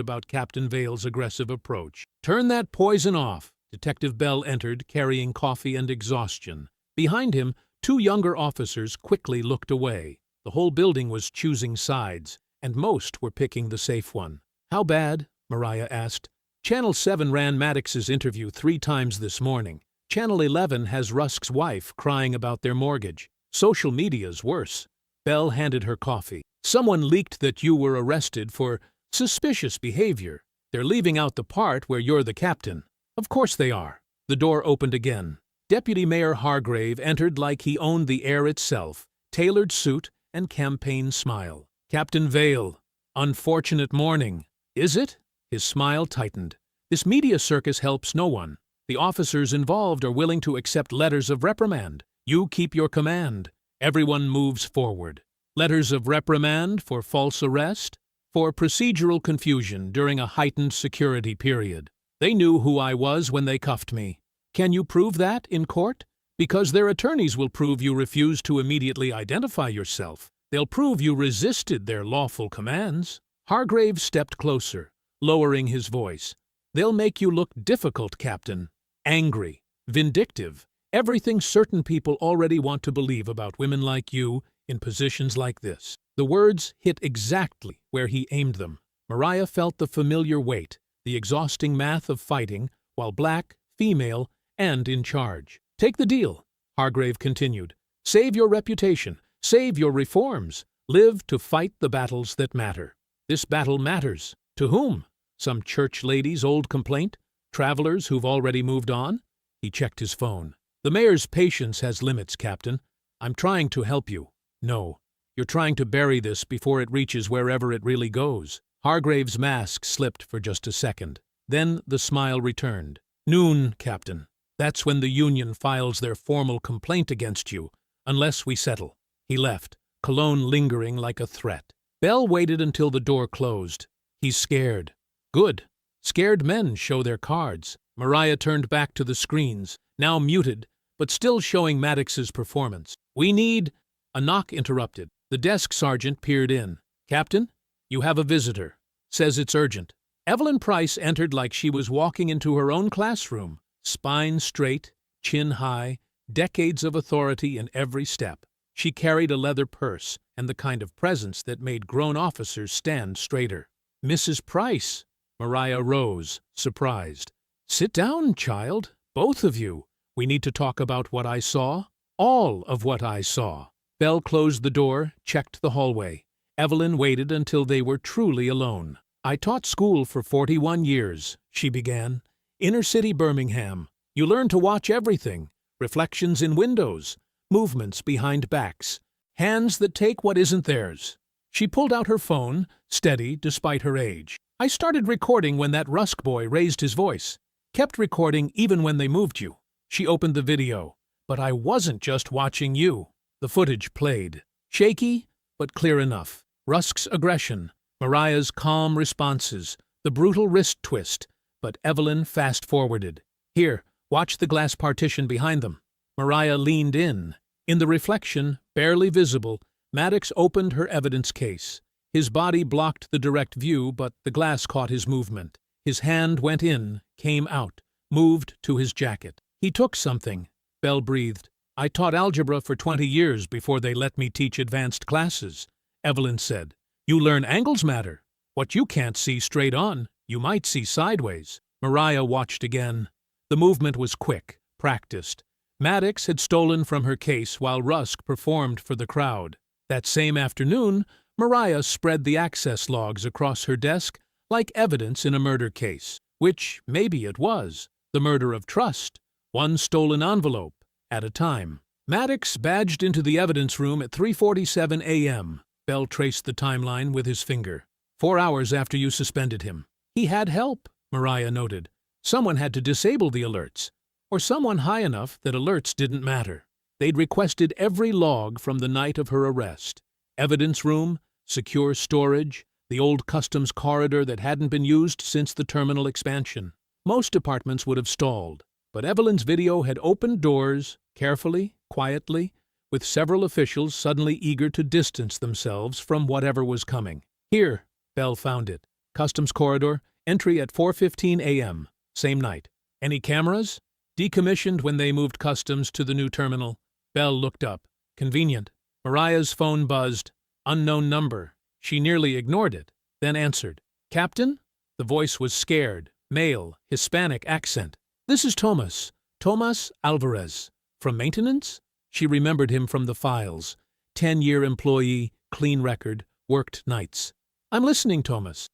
about Captain Vale's aggressive approach. Turn that poison off. Detective Bell entered, carrying coffee and exhaustion. Behind him, 2 younger officers quickly looked away. The whole building was choosing sides, and most were picking the safe one. How bad? Mariah asked. Channel 7 ran Maddox's interview 3 times this morning. Channel 11 has Rusk's wife crying about their mortgage. Social media's worse. Bell handed her coffee. Someone leaked that you were arrested for Suspicious behavior. They're leaving out the part where you're the captain. Of course they are. The door opened again. Deputy Mayor Hargrave entered like he owned the air itself, tailored suit and campaign smile. Captain Vale, unfortunate morning. Is it? His smile tightened. This media circus helps no one. The officers involved are willing to accept letters of reprimand. You keep your command. Everyone moves forward. Letters of reprimand for false arrest? For procedural confusion during a heightened security period. They knew who I was when they cuffed me. Can you prove that in court? Because their attorneys will prove you refused to immediately identify yourself. They'll prove you resisted their lawful commands. Hargrave stepped closer, lowering his voice. They'll make you look difficult, Captain. Angry, vindictive, everything certain people already want to believe about women like you in positions like this. The words hit exactly where he aimed them. Mariah felt the familiar weight, the exhausting math of fighting, while black, female, and in charge. Take the deal, Hargrave continued. Save your reputation, save your reforms, live to fight the battles that matter. This battle matters. To whom? Some church lady's old complaint? Travelers who've already moved on? He checked his phone. The mayor's patience has limits, Captain. I'm trying to help you. No, you're trying to bury this before it reaches wherever it really goes. Hargrave's mask slipped for just a second. Then the smile returned. Noon, Captain. That's when the union files their formal complaint against you, unless we settle. He left, cologne lingering like a threat. Bell waited until the door closed. He's scared. Good. Scared men show their cards. Mariah turned back to the screens, now muted, but still showing Maddox's performance. We need... A knock interrupted. The desk sergeant peered in. Captain, you have a visitor. Says it's urgent. Evelyn Price entered like she was walking into her own classroom. Spine straight, chin high, decades of authority in every step. She carried a leather purse and the kind of presence that made grown officers stand straighter. Mrs. Price. Mariah rose, surprised. Sit down, child, both of you. We need to talk about what I saw. All of what I saw. Bell closed the door, checked the hallway. Evelyn waited until they were truly alone. I taught school for 41 years, she began. Inner city Birmingham. You learn to watch everything. Reflections in windows. Movements behind backs. Hands that take what isn't theirs. She pulled out her phone, steady despite her age. I started recording when that Rusk boy raised his voice. Kept recording even when they moved you. She opened the video. But I wasn't just watching you. The footage played. Shaky, but clear enough. Rusk's aggression. Mariah's calm responses. The brutal wrist twist. But Evelyn fast-forwarded. Here, watch the glass partition behind them. Mariah leaned in. In the reflection, barely visible, Maddox opened her evidence case. His body blocked the direct view, but the glass caught his movement. His hand went in, came out, moved to his jacket. He took something. Bell breathed. I taught algebra for 20 years before they let me teach advanced classes, Evelyn said. You learn angles matter. What you can't see straight on, you might see sideways. Mariah watched again. The movement was quick, practiced. Maddox had stolen from her case while Rusk performed for the crowd. That same afternoon, Mariah spread the access logs across her desk like evidence in a murder case, which maybe it was, the murder of trust, one stolen envelope at a time. Maddox badged into the evidence room at 3:47 a.m. Bell traced the timeline with his finger. 4 hours after you suspended him. He had help, Mariah noted. Someone had to disable the alerts, or someone high enough that alerts didn't matter. They'd requested every log from the night of her arrest. Evidence room, secure storage, the old customs corridor that hadn't been used since the terminal expansion. Most departments would have stalled, but Evelyn's video had opened doors, carefully, quietly, with several officials suddenly eager to distance themselves from whatever was coming. Here, Bell found it. Customs corridor, entry at 4:15 a.m., same night. Any cameras? Decommissioned when they moved customs to the new terminal. Bell looked up. Convenient. Mariah's phone buzzed. Unknown number. She nearly ignored it, then answered. Captain? The voice was scared. Male, Hispanic accent. This is Tomas. Tomas Alvarez. From maintenance? She remembered him from the files. 10-year employee, clean record, worked nights. I'm listening, Tomas.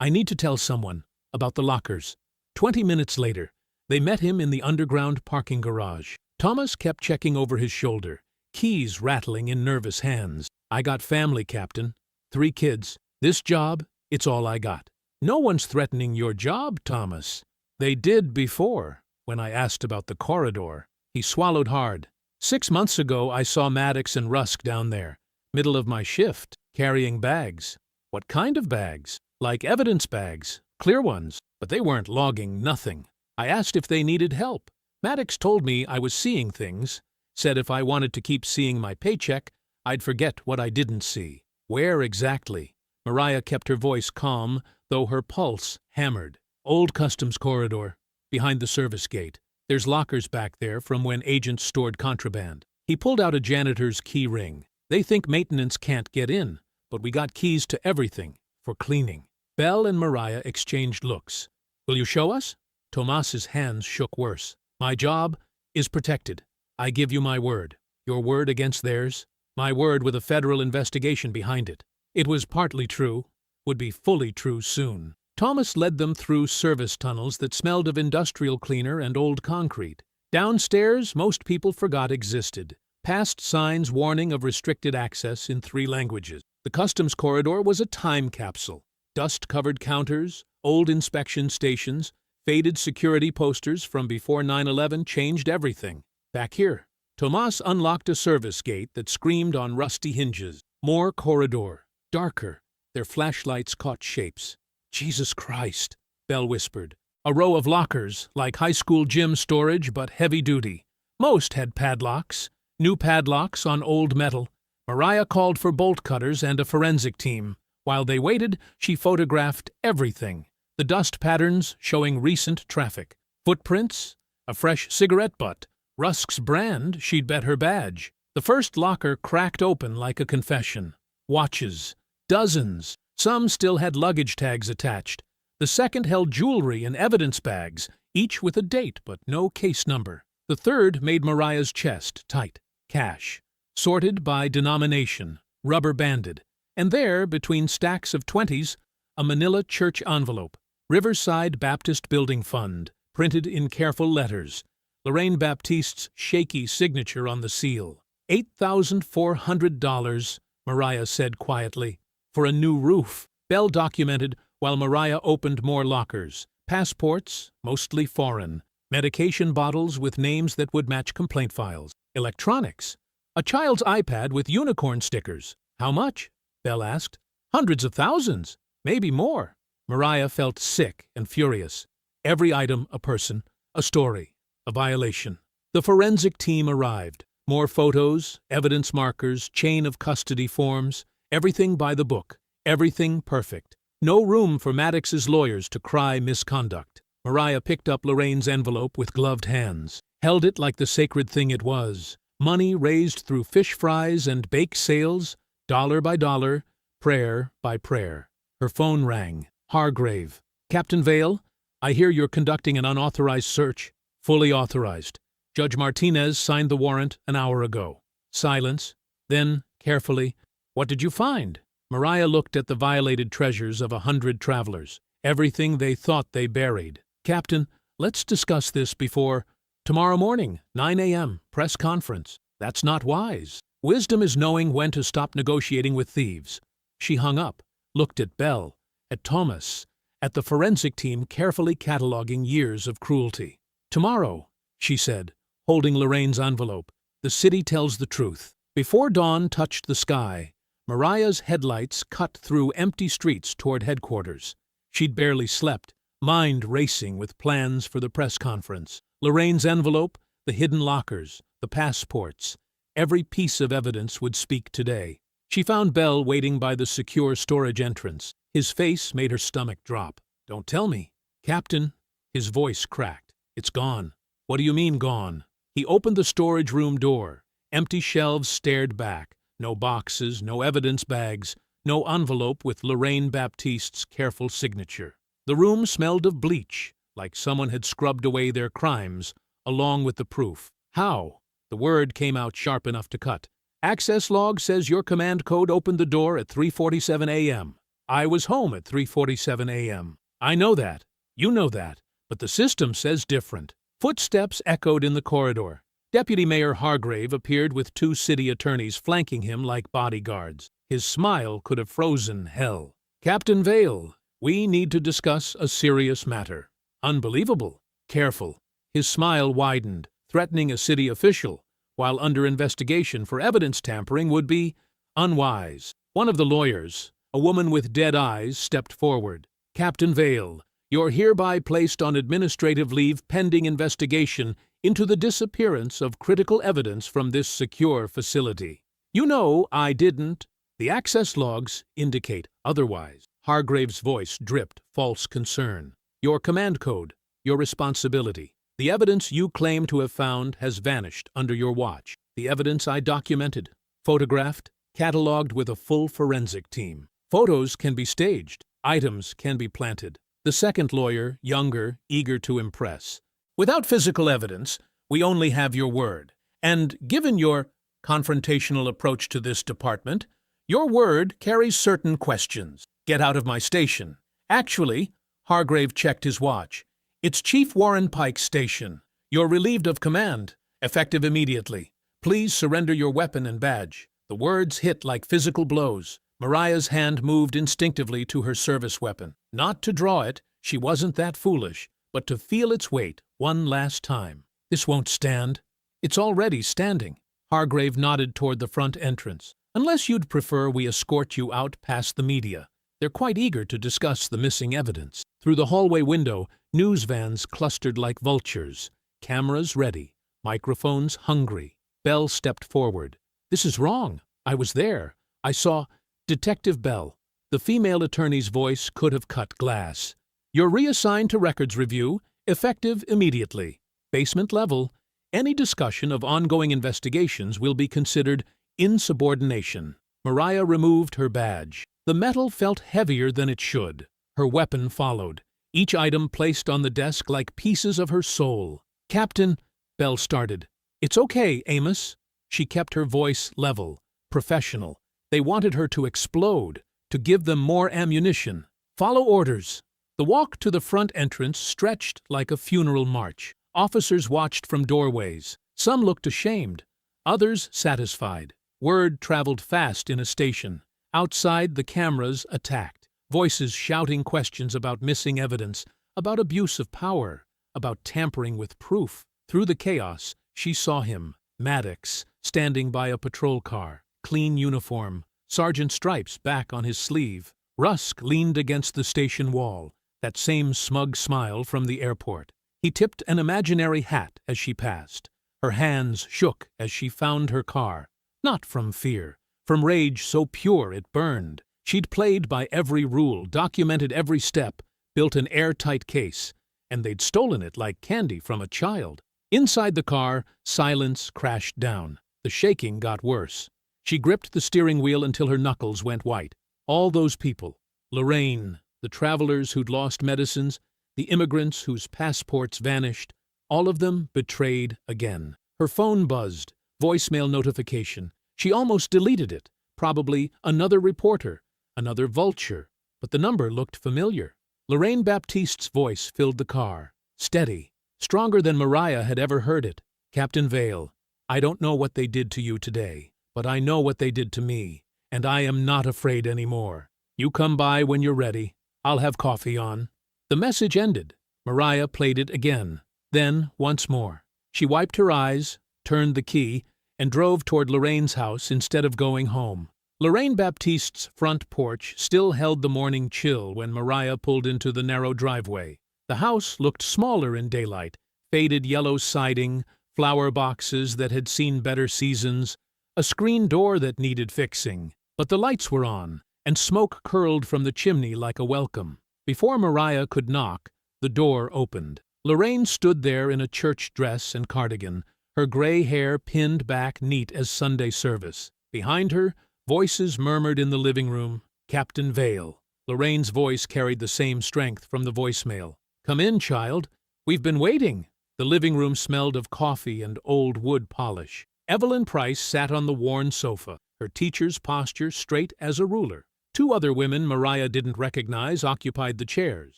I need to tell someone about the lockers." 20 minutes later, they met him in the underground parking garage. Thomas kept checking over his shoulder, keys rattling in nervous hands. "I got family, Captain. 3 kids. This job, it's all I got." "No one's threatening your job, Thomas." "They did before, when I asked about the corridor." He swallowed hard. 6 months ago, I saw Maddox and Rusk down there, middle of my shift, carrying bags." "What kind of bags?" "Like evidence bags, clear ones, but they weren't logging nothing. I asked if they needed help. Maddox told me I was seeing things, said if I wanted to keep seeing my paycheck, I'd forget what I didn't see." "Where exactly?" Mariah kept her voice calm, though her pulse hammered. "Old customs corridor, behind the service gate. There's lockers back there from when agents stored contraband." He pulled out a janitor's key ring. "They think maintenance can't get in, but we got keys to everything, for cleaning." Belle and Mariah exchanged looks. "Will you show us?" Tomas's hands shook worse. "My job is protected. I give you my word." "Your word against theirs?" "My word with a federal investigation behind it." It was partly true, would be fully true soon. Thomas led them through service tunnels that smelled of industrial cleaner and old concrete. Downstairs, most people forgot existed, past signs warning of restricted access in 3 languages. The customs corridor was a time capsule. Dust-covered counters, old inspection stations, faded security posters from before 9/11 changed everything. Back here, Tomas unlocked a service gate that screamed on rusty hinges. More corridor, darker. Their flashlights caught shapes. "Jesus Christ," Belle whispered. A row of lockers, like high school gym storage but heavy-duty. Most had padlocks, new padlocks on old metal. Mariah called for bolt cutters and a forensic team. While they waited, she photographed everything. The dust patterns showing recent traffic. Footprints, a fresh cigarette butt, Rusk's brand, she'd bet her badge. The first locker cracked open like a confession. Watches, dozens. Some still had luggage tags attached. The second held jewelry and evidence bags, each with a date but no case number. The third made Mariah's chest tight. Cash, sorted by denomination, rubber-banded. And there, between stacks of 20s, a manila church envelope. Riverside Baptist Building Fund, printed in careful letters. Lorraine Baptiste's shaky signature on the seal. $8,400, Mariah said quietly. For a new roof. Belle documented while Mariah opened more lockers. Passports, mostly foreign. Medication bottles with names that would match complaint files. Electronics. A child's iPad with unicorn stickers. "How much?" Belle asked. "Hundreds of thousands. Maybe more." Mariah felt sick and furious. Every item a person, a story, a violation. The forensic team arrived. More photos, evidence markers, chain of custody forms. Everything by the book. Everything perfect. No room for Maddox's lawyers to cry misconduct. Mariah picked up Lorraine's envelope with gloved hands, held it like the sacred thing it was. Money raised through fish fries and bake sales, dollar by dollar, prayer by prayer. Her phone rang. Hargrave. "Captain Vale, I hear you're conducting an unauthorized search." "Fully authorized. Judge Martinez signed the warrant an hour ago." Silence. Then, carefully, "What did you find?" Mariah looked at the violated treasures of 100 travelers. Everything they thought they buried. "Captain, let's discuss this before tomorrow morning, 9 a.m., press conference." "That's not wise. Wisdom is knowing when to stop negotiating with thieves." She hung up, looked at Belle, at Thomas, at the forensic team carefully cataloging years of cruelty. "Tomorrow," she said, holding Lorraine's envelope, "the city tells the truth." Before dawn touched the sky, Mariah's headlights cut through empty streets toward headquarters. She'd barely slept, mind racing with plans for the press conference. Lorraine's envelope, the hidden lockers, the passports. Every piece of evidence would speak today. She found Belle waiting by the secure storage entrance. His face made her stomach drop. "Don't tell me." "Captain," his voice cracked. "It's gone." "What do you mean gone?" He opened the storage room door. Empty shelves stared back. No boxes, no evidence bags, no envelope with Lorraine Baptiste's careful signature. The room smelled of bleach, like someone had scrubbed away their crimes, along with the proof. "How?" The word came out sharp enough to cut. "Access log says your command code opened the door at 3:47 a.m. I was home at 3:47 a.m. I know that. You know that. But the system says different. Footsteps echoed in the corridor. Deputy Mayor Hargrave appeared with 2 city attorneys flanking him like bodyguards. His smile could have frozen hell. Captain Vale, we need to discuss a serious matter. Unbelievable. Careful. His smile widened. Threatening a city official while under investigation for evidence tampering would be unwise. One of the lawyers, a woman with dead eyes, stepped forward. Captain Vale, you're hereby placed on administrative leave pending investigation into the disappearance of critical evidence from this secure facility. You know I didn't. The access logs indicate otherwise. Hargrave's voice dripped false concern. Your command code, your responsibility. The evidence you claim to have found has vanished under your watch. The evidence I documented, photographed, catalogued with a full forensic team. Photos can be staged. Items can be planted. The second lawyer, younger, eager to impress. Without physical evidence, we only have your word. And given your confrontational approach to this department, your word carries certain questions. Get out of my station. Actually, Hargrave checked his watch. It's Chief Warren Pike's station. You're relieved of command, effective immediately. Please surrender your weapon and badge. The words hit like physical blows. Mariah's hand moved instinctively to her service weapon. Not to draw it, she wasn't that foolish, but to feel its weight one last time. This won't stand. It's already standing. Hargrave nodded toward the front entrance. Unless you'd prefer we escort you out past the media. They're quite eager to discuss the missing evidence. Through the hallway window, news vans clustered like vultures. Cameras ready. Microphones hungry. Bell stepped forward. This is wrong. I was there. I saw Detective Bell. The female attorney's voice could have cut glass. You're reassigned to records review, effective immediately. Basement level. Any discussion of ongoing investigations will be considered insubordination. Mariah removed her badge. The metal felt heavier than it should. Her weapon followed, each item placed on the desk like pieces of her soul. Captain, Bell started. It's okay, Amos. She kept her voice level, professional. They wanted her to explode, to give them more ammunition. Follow orders. The walk to the front entrance stretched like a funeral march. Officers watched from doorways. Some looked ashamed, others satisfied. Word traveled fast in a station. Outside, the cameras attacked. Voices shouting questions about missing evidence, about abuse of power, about tampering with proof. Through the chaos, she saw him, Maddox, standing by a patrol car. Clean uniform, sergeant stripes back on his sleeve. Rusk leaned against the station wall, that same smug smile from the airport. He tipped an imaginary hat as she passed. Her hands shook as she found her car. Not from fear, from rage so pure it burned. She'd played by every rule, documented every step, built an airtight case, and they'd stolen it like candy from a child. Inside the car, silence crashed down. The shaking got worse. She gripped the steering wheel until her knuckles went white. All those people, Lorraine, the travelers who'd lost medicines, the immigrants whose passports vanished, all of them betrayed again. Her phone buzzed, voicemail notification. She almost deleted it. Probably another reporter, another vulture, but the number looked familiar. Lorraine Baptiste's voice filled the car, steady, stronger than Mariah had ever heard it. Captain Vale, I don't know what they did to you today, but I know what they did to me, and I am not afraid anymore. You come by when you're ready. I'll have coffee on. The message ended. Mariah played it again, then once more. She wiped her eyes, turned the key, and drove toward Lorraine's house instead of going home. Lorraine Baptiste's front porch still held the morning chill when Mariah pulled into the narrow driveway. The house looked smaller in daylight, faded yellow siding, flower boxes that had seen better seasons, a screen door that needed fixing. But the lights were on, and smoke curled from the chimney like a welcome. Before Mariah could knock, the door opened. Lorraine stood there in a church dress and cardigan, her gray hair pinned back neat as Sunday service. Behind her, voices murmured in the living room. Captain Vale. Lorraine's voice carried the same strength from the voicemail. Come in, child. We've been waiting. The living room smelled of coffee and old wood polish. Evelyn Price sat on the worn sofa, her teacher's posture straight as a ruler. Two other women Mariah didn't recognize occupied the chairs.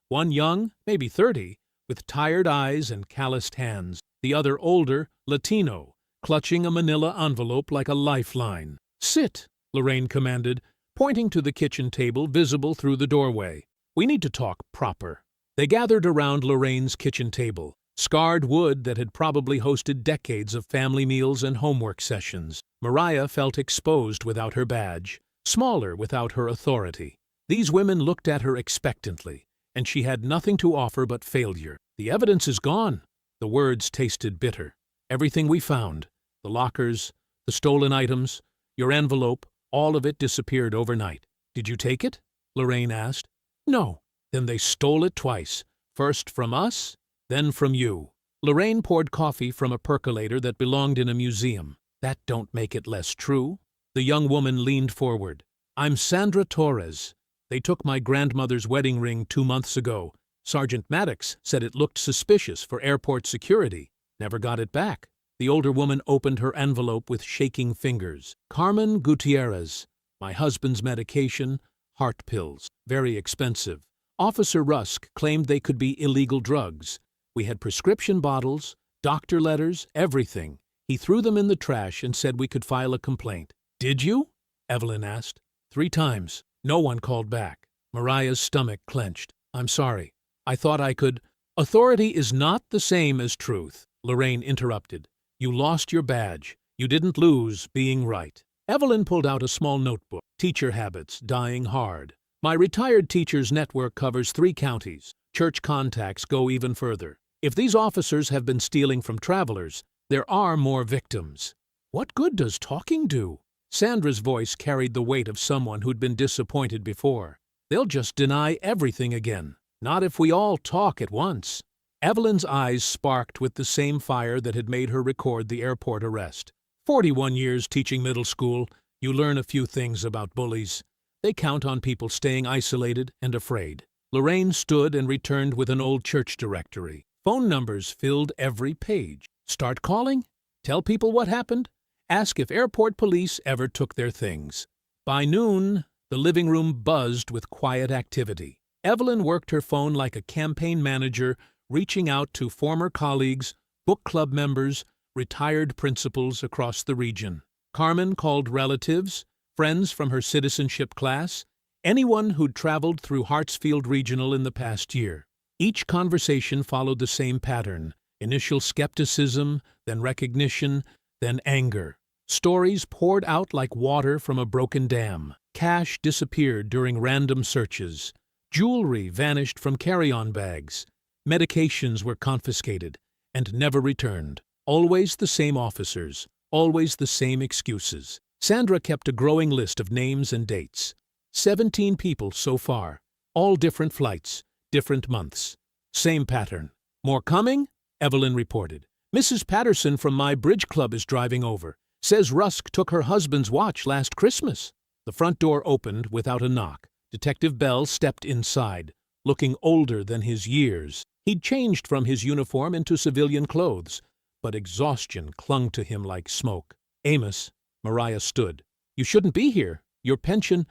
One young, maybe 30, with tired eyes and calloused hands. The other older, Latino, clutching a manila envelope like a lifeline. "Sit," Lorraine commanded, pointing to the kitchen table visible through the doorway. "We need to talk proper." They gathered around Lorraine's kitchen table, scarred wood that had probably hosted decades of family meals and homework sessions. Mariah felt exposed without her badge, smaller without her authority. These women looked at her expectantly, and she had nothing to offer but failure. "The evidence is gone." The words tasted bitter. "Everything we found, the lockers, the stolen items, your envelope, all of it disappeared overnight." "Did you take it?" Lorraine asked. "No." "Then they stole it twice, first from us, then from you." Lorraine poured coffee from a percolator that belonged in a museum. "That don't make it less true." The young woman leaned forward. "I'm Sandra Torres. They took my grandmother's wedding ring 2 months ago. Sergeant Maddox said it looked suspicious for airport security. Never got it back." The older woman opened her envelope with shaking fingers. "Carmen Gutierrez. My husband's medication, heart pills. Very expensive. Officer Rusk claimed they could be illegal drugs. We had prescription bottles, doctor letters, everything. He threw them in the trash and said we could file a complaint." "Did you?" Evelyn asked. 3 times. No one called back. Mariah's stomach clenched. "I'm sorry. I thought I could—" "Authority is not the same as truth," Lorraine interrupted. "You lost your badge. You didn't lose being right." Evelyn pulled out a small notebook. "Teacher habits, dying hard. My retired teachers network covers 3 counties. Church contacts go even further. If these officers have been stealing from travelers, there are more victims." "What good does talking do?" Sandra's voice carried the weight of someone who'd been disappointed before. "They'll just deny everything again. Not if we all talk at once." Evelyn's eyes sparked with the same fire that had made her record the airport arrest. 41 years teaching middle school, you learn a few things about bullies. They count on people staying isolated and afraid. Lorraine stood and returned with an old church directory. Phone numbers filled every page. Start calling? Tell people what happened? Ask if airport police ever took their things. By noon, the living room buzzed with quiet activity. Evelyn worked her phone like a campaign manager, reaching out to former colleagues, book club members, retired principals across the region. Carmen called relatives, friends from her citizenship class, anyone who'd traveled through Hartsfield Regional in the past year. Each conversation followed the same pattern: initial skepticism, then recognition, then anger. Stories poured out like water from a broken dam. Cash disappeared during random searches. Jewelry vanished from carry-on bags. Medications were confiscated and never returned. Always the same officers, always the same excuses. Sandra kept a growing list of names and dates. 17 people so far, all different flights, different months. Same pattern. "More coming?" Evelyn reported. "Mrs. Patterson from my bridge club is driving over. Says Rusk took her husband's watch last Christmas." The front door opened without a knock. Detective Bell stepped inside, looking older than his years. He'd changed from his uniform into civilian clothes, but exhaustion clung to him like smoke. "Amos," Mariah stood. "You shouldn't be here. Your pension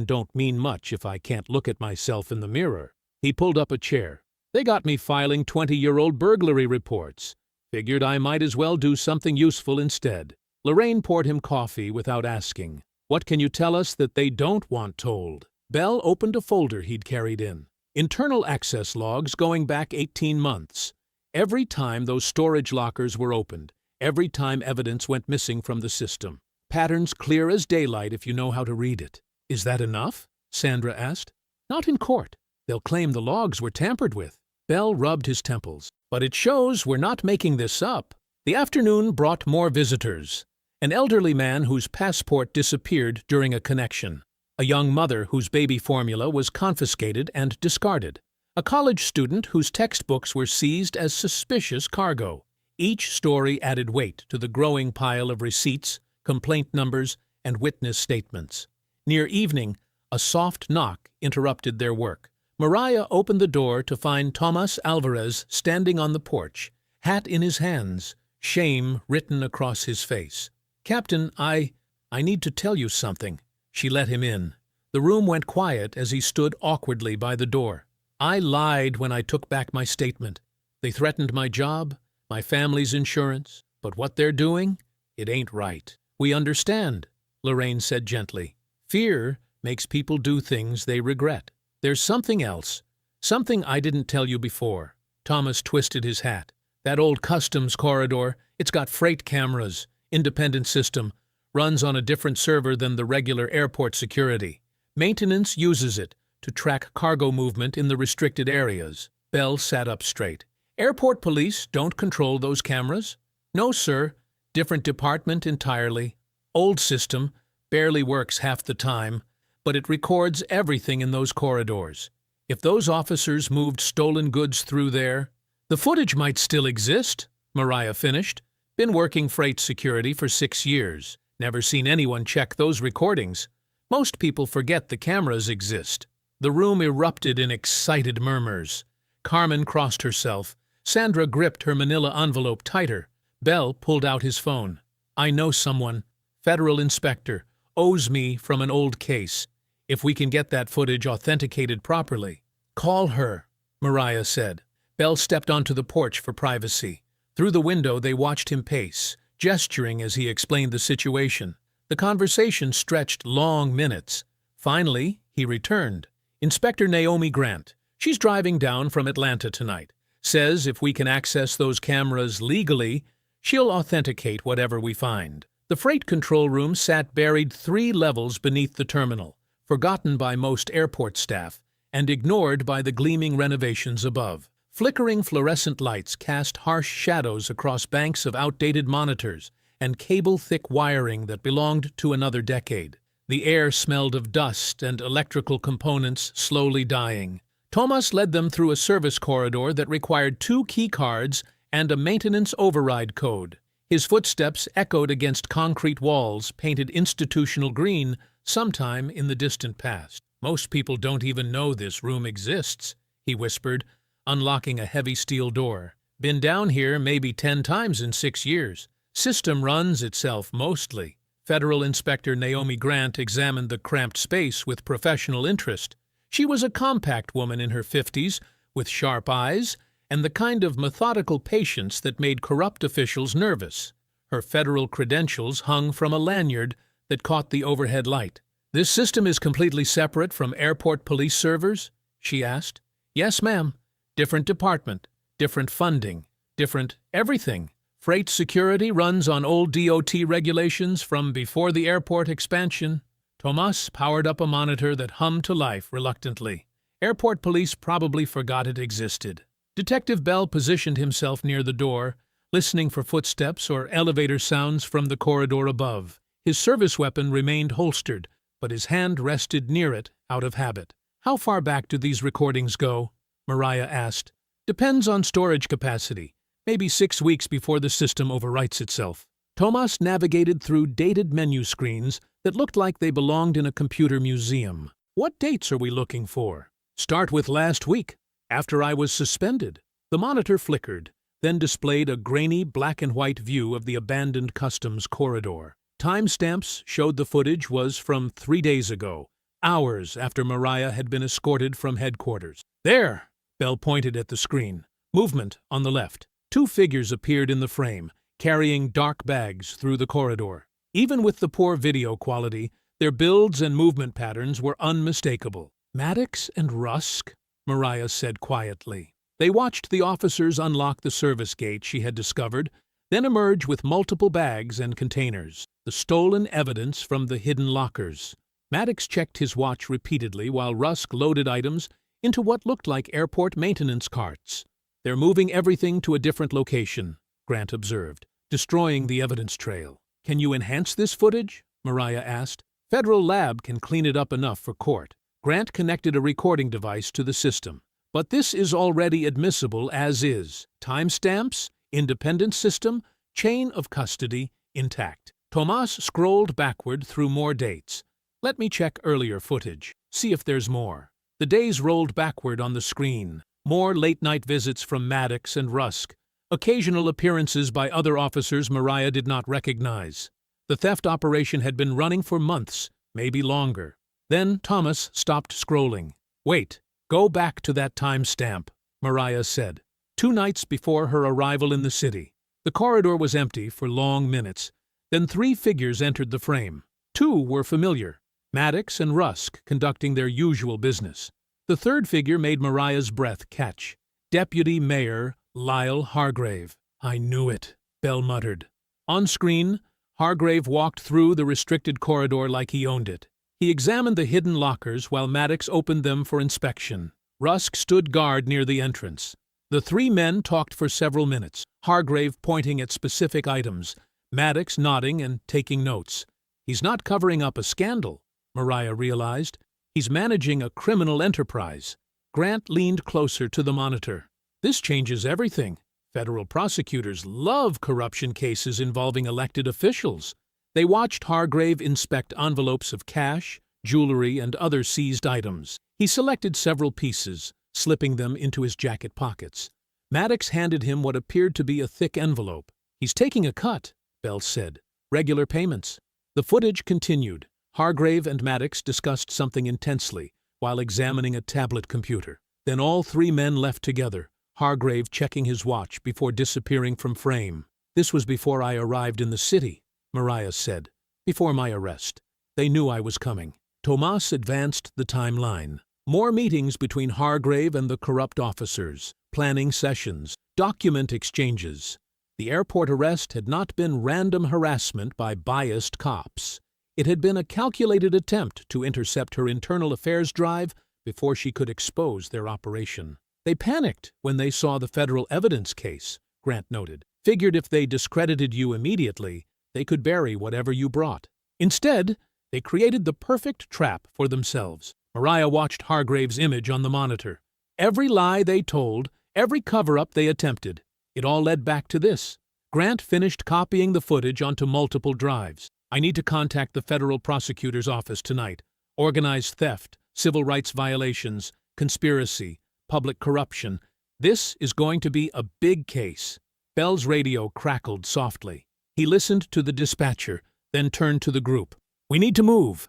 don't mean much if I can't look at myself in the mirror." He pulled up a chair. "They got me filing 20-year-old burglary reports. Figured I might as well do something useful instead." Lorraine poured him coffee without asking. "What can you tell us that they don't want told?" Bell opened a folder he'd carried in. Internal access logs going back 18 months. Every time those storage lockers were opened, every time evidence went missing from the system. Patterns clear as daylight if you know how to read it. "Is that enough?" Sandra asked. "Not in court. They'll claim the logs were tampered with." Bell rubbed his temples. "But it shows we're not making this up." The afternoon brought more visitors. An elderly man whose passport disappeared during a connection. A young mother whose baby formula was confiscated and discarded. A college student whose textbooks were seized as suspicious cargo. Each story added weight to the growing pile of receipts, complaint numbers, and witness statements. Near evening, a soft knock interrupted their work. Mariah opened the door to find Tomas Alvarez standing on the porch, hat in his hands, shame written across his face. "Captain, I need to tell you something." She let him in. The room went quiet as he stood awkwardly by the door. I lied when I took back my statement. They threatened my job, my family's insurance, but what they're doing, it ain't right. We understand, Lorraine said gently. Fear makes people do things they regret. There's something else, something I didn't tell you before. Thomas twisted his hat. That old customs corridor, it's got freight cameras, independent system, runs on a different server than the regular airport security. Maintenance uses it to track cargo movement in the restricted areas. Bell sat up straight. Airport police don't control those cameras? No, sir. Different department entirely. Old system, barely works half the time, but it records everything in those corridors. If those officers moved stolen goods through there, the footage might still exist, Mariah finished. Been working freight security for 6 years. Never seen anyone check those recordings. Most people forget the cameras exist. The room erupted in excited murmurs. Carmen crossed herself. Sandra gripped her manila envelope tighter. Bell pulled out his phone. I know someone, federal inspector, owes me from an old case. If we can get that footage authenticated properly. Call her, Mariah said. Bell stepped onto the porch for privacy. Through the window they watched him pace, gesturing as he explained the situation. The conversation stretched long minutes. Finally, he returned. Inspector Naomi Grant. She's driving down from Atlanta tonight. Says if we can access those cameras legally, she'll authenticate whatever we find. The freight control room sat buried 3 levels beneath the terminal, forgotten by most airport staff, and ignored by the gleaming renovations above. Flickering fluorescent lights cast harsh shadows across banks of outdated monitors and cable-thick wiring that belonged to another decade. The air smelled of dust and electrical components slowly dying. Thomas led them through a service corridor that required 2 key cards and a maintenance override code. His footsteps echoed against concrete walls painted institutional green sometime in the distant past. Most people don't even know this room exists, he whispered, unlocking a heavy steel door. Been down here maybe 10 times in 6 years. System runs itself mostly. Federal Inspector Naomi Grant examined the cramped space with professional interest. She was a compact woman in her 50s, with sharp eyes, and the kind of methodical patience that made corrupt officials nervous. Her federal credentials hung from a lanyard that caught the overhead light. This system is completely separate from airport police servers? She asked. Yes, ma'am. Different department, different funding, different everything. Freight security runs on old DOT regulations from before the airport expansion. Tomas powered up a monitor that hummed to life reluctantly. Airport police probably forgot it existed. Detective Bell positioned himself near the door, listening for footsteps or elevator sounds from the corridor above. His service weapon remained holstered, but his hand rested near it out of habit. How far back do these recordings go? Mariah asked. Depends on storage capacity. Maybe 6 weeks before the system overwrites itself. Tomas navigated through dated menu screens that looked like they belonged in a computer museum. What dates are we looking for? Start with last week, after I was suspended. The monitor flickered, then displayed a grainy black and white view of the abandoned customs corridor. Timestamps showed the footage was from 3 days ago, hours after Mariah had been escorted from headquarters. There! Bell pointed at the screen. Movement on the left. 2 figures appeared in the frame, carrying dark bags through the corridor. Even with the poor video quality, their builds and movement patterns were unmistakable. Maddox and Rusk, Mariah said quietly. They watched the officers unlock the service gate she had discovered, then emerge with multiple bags and containers, the stolen evidence from the hidden lockers. Maddox checked his watch repeatedly while Rusk loaded items into what looked like airport maintenance carts. They're moving everything to a different location, Grant observed, destroying the evidence trail. Can you enhance this footage? Mariah asked. Federal lab can clean it up enough for court. Grant connected a recording device to the system. But this is already admissible as is. Timestamps, independent system, chain of custody, intact. Tomas scrolled backward through more dates. Let me check earlier footage, see if there's more. The days rolled backward on the screen. More late-night visits from Maddox and Rusk. Occasional appearances by other officers Mariah did not recognize. The theft operation had been running for months, maybe longer. Then Thomas stopped scrolling. "Wait, go back to that timestamp," Mariah said. 2 nights before her arrival in the city. The corridor was empty for long minutes. Then 3 figures entered the frame. 2 were familiar, Maddox and Rusk conducting their usual business. The 3rd figure made Mariah's breath catch. Deputy Mayor Lyle Hargrave. "I knew it," Bell muttered. On screen, Hargrave walked through the restricted corridor like he owned it. He examined the hidden lockers while Maddox opened them for inspection. Rusk stood guard near the entrance. The 3 men talked for several minutes, Hargrave pointing at specific items, Maddox nodding and taking notes. He's not covering up a scandal, Mariah realized. He's managing a criminal enterprise. Grant leaned closer to the monitor. This changes everything. Federal prosecutors love corruption cases involving elected officials. They watched Hargrave inspect envelopes of cash, jewelry, and other seized items. He selected several pieces, slipping them into his jacket pockets. Maddox handed him what appeared to be a thick envelope. "He's taking a cut," Bell said. "Regular payments." The footage continued. Hargrave and Maddox discussed something intensely while examining a tablet computer. Then all 3 men left together, Hargrave checking his watch before disappearing from frame. "This was before I arrived in the city," Mariah said. "Before my arrest. They knew I was coming." Tomas advanced the timeline. More meetings between Hargrave and the corrupt officers, planning sessions, document exchanges. The airport arrest had not been random harassment by biased cops. It had been a calculated attempt to intercept her internal affairs drive before she could expose their operation. "They panicked when they saw the federal evidence case," Grant noted. "Figured if they discredited you immediately, they could bury whatever you brought. Instead, they created the perfect trap for themselves." Mariah watched Hargrave's image on the monitor. Every lie they told, every cover-up they attempted, it all led back to this. Grant finished copying the footage onto multiple drives. "I need to contact the federal prosecutor's office tonight. Organized theft, civil rights violations, conspiracy, public corruption. This is going to be a big case." Bell's radio crackled softly. He listened to the dispatcher, then turned to the group. "We need to move.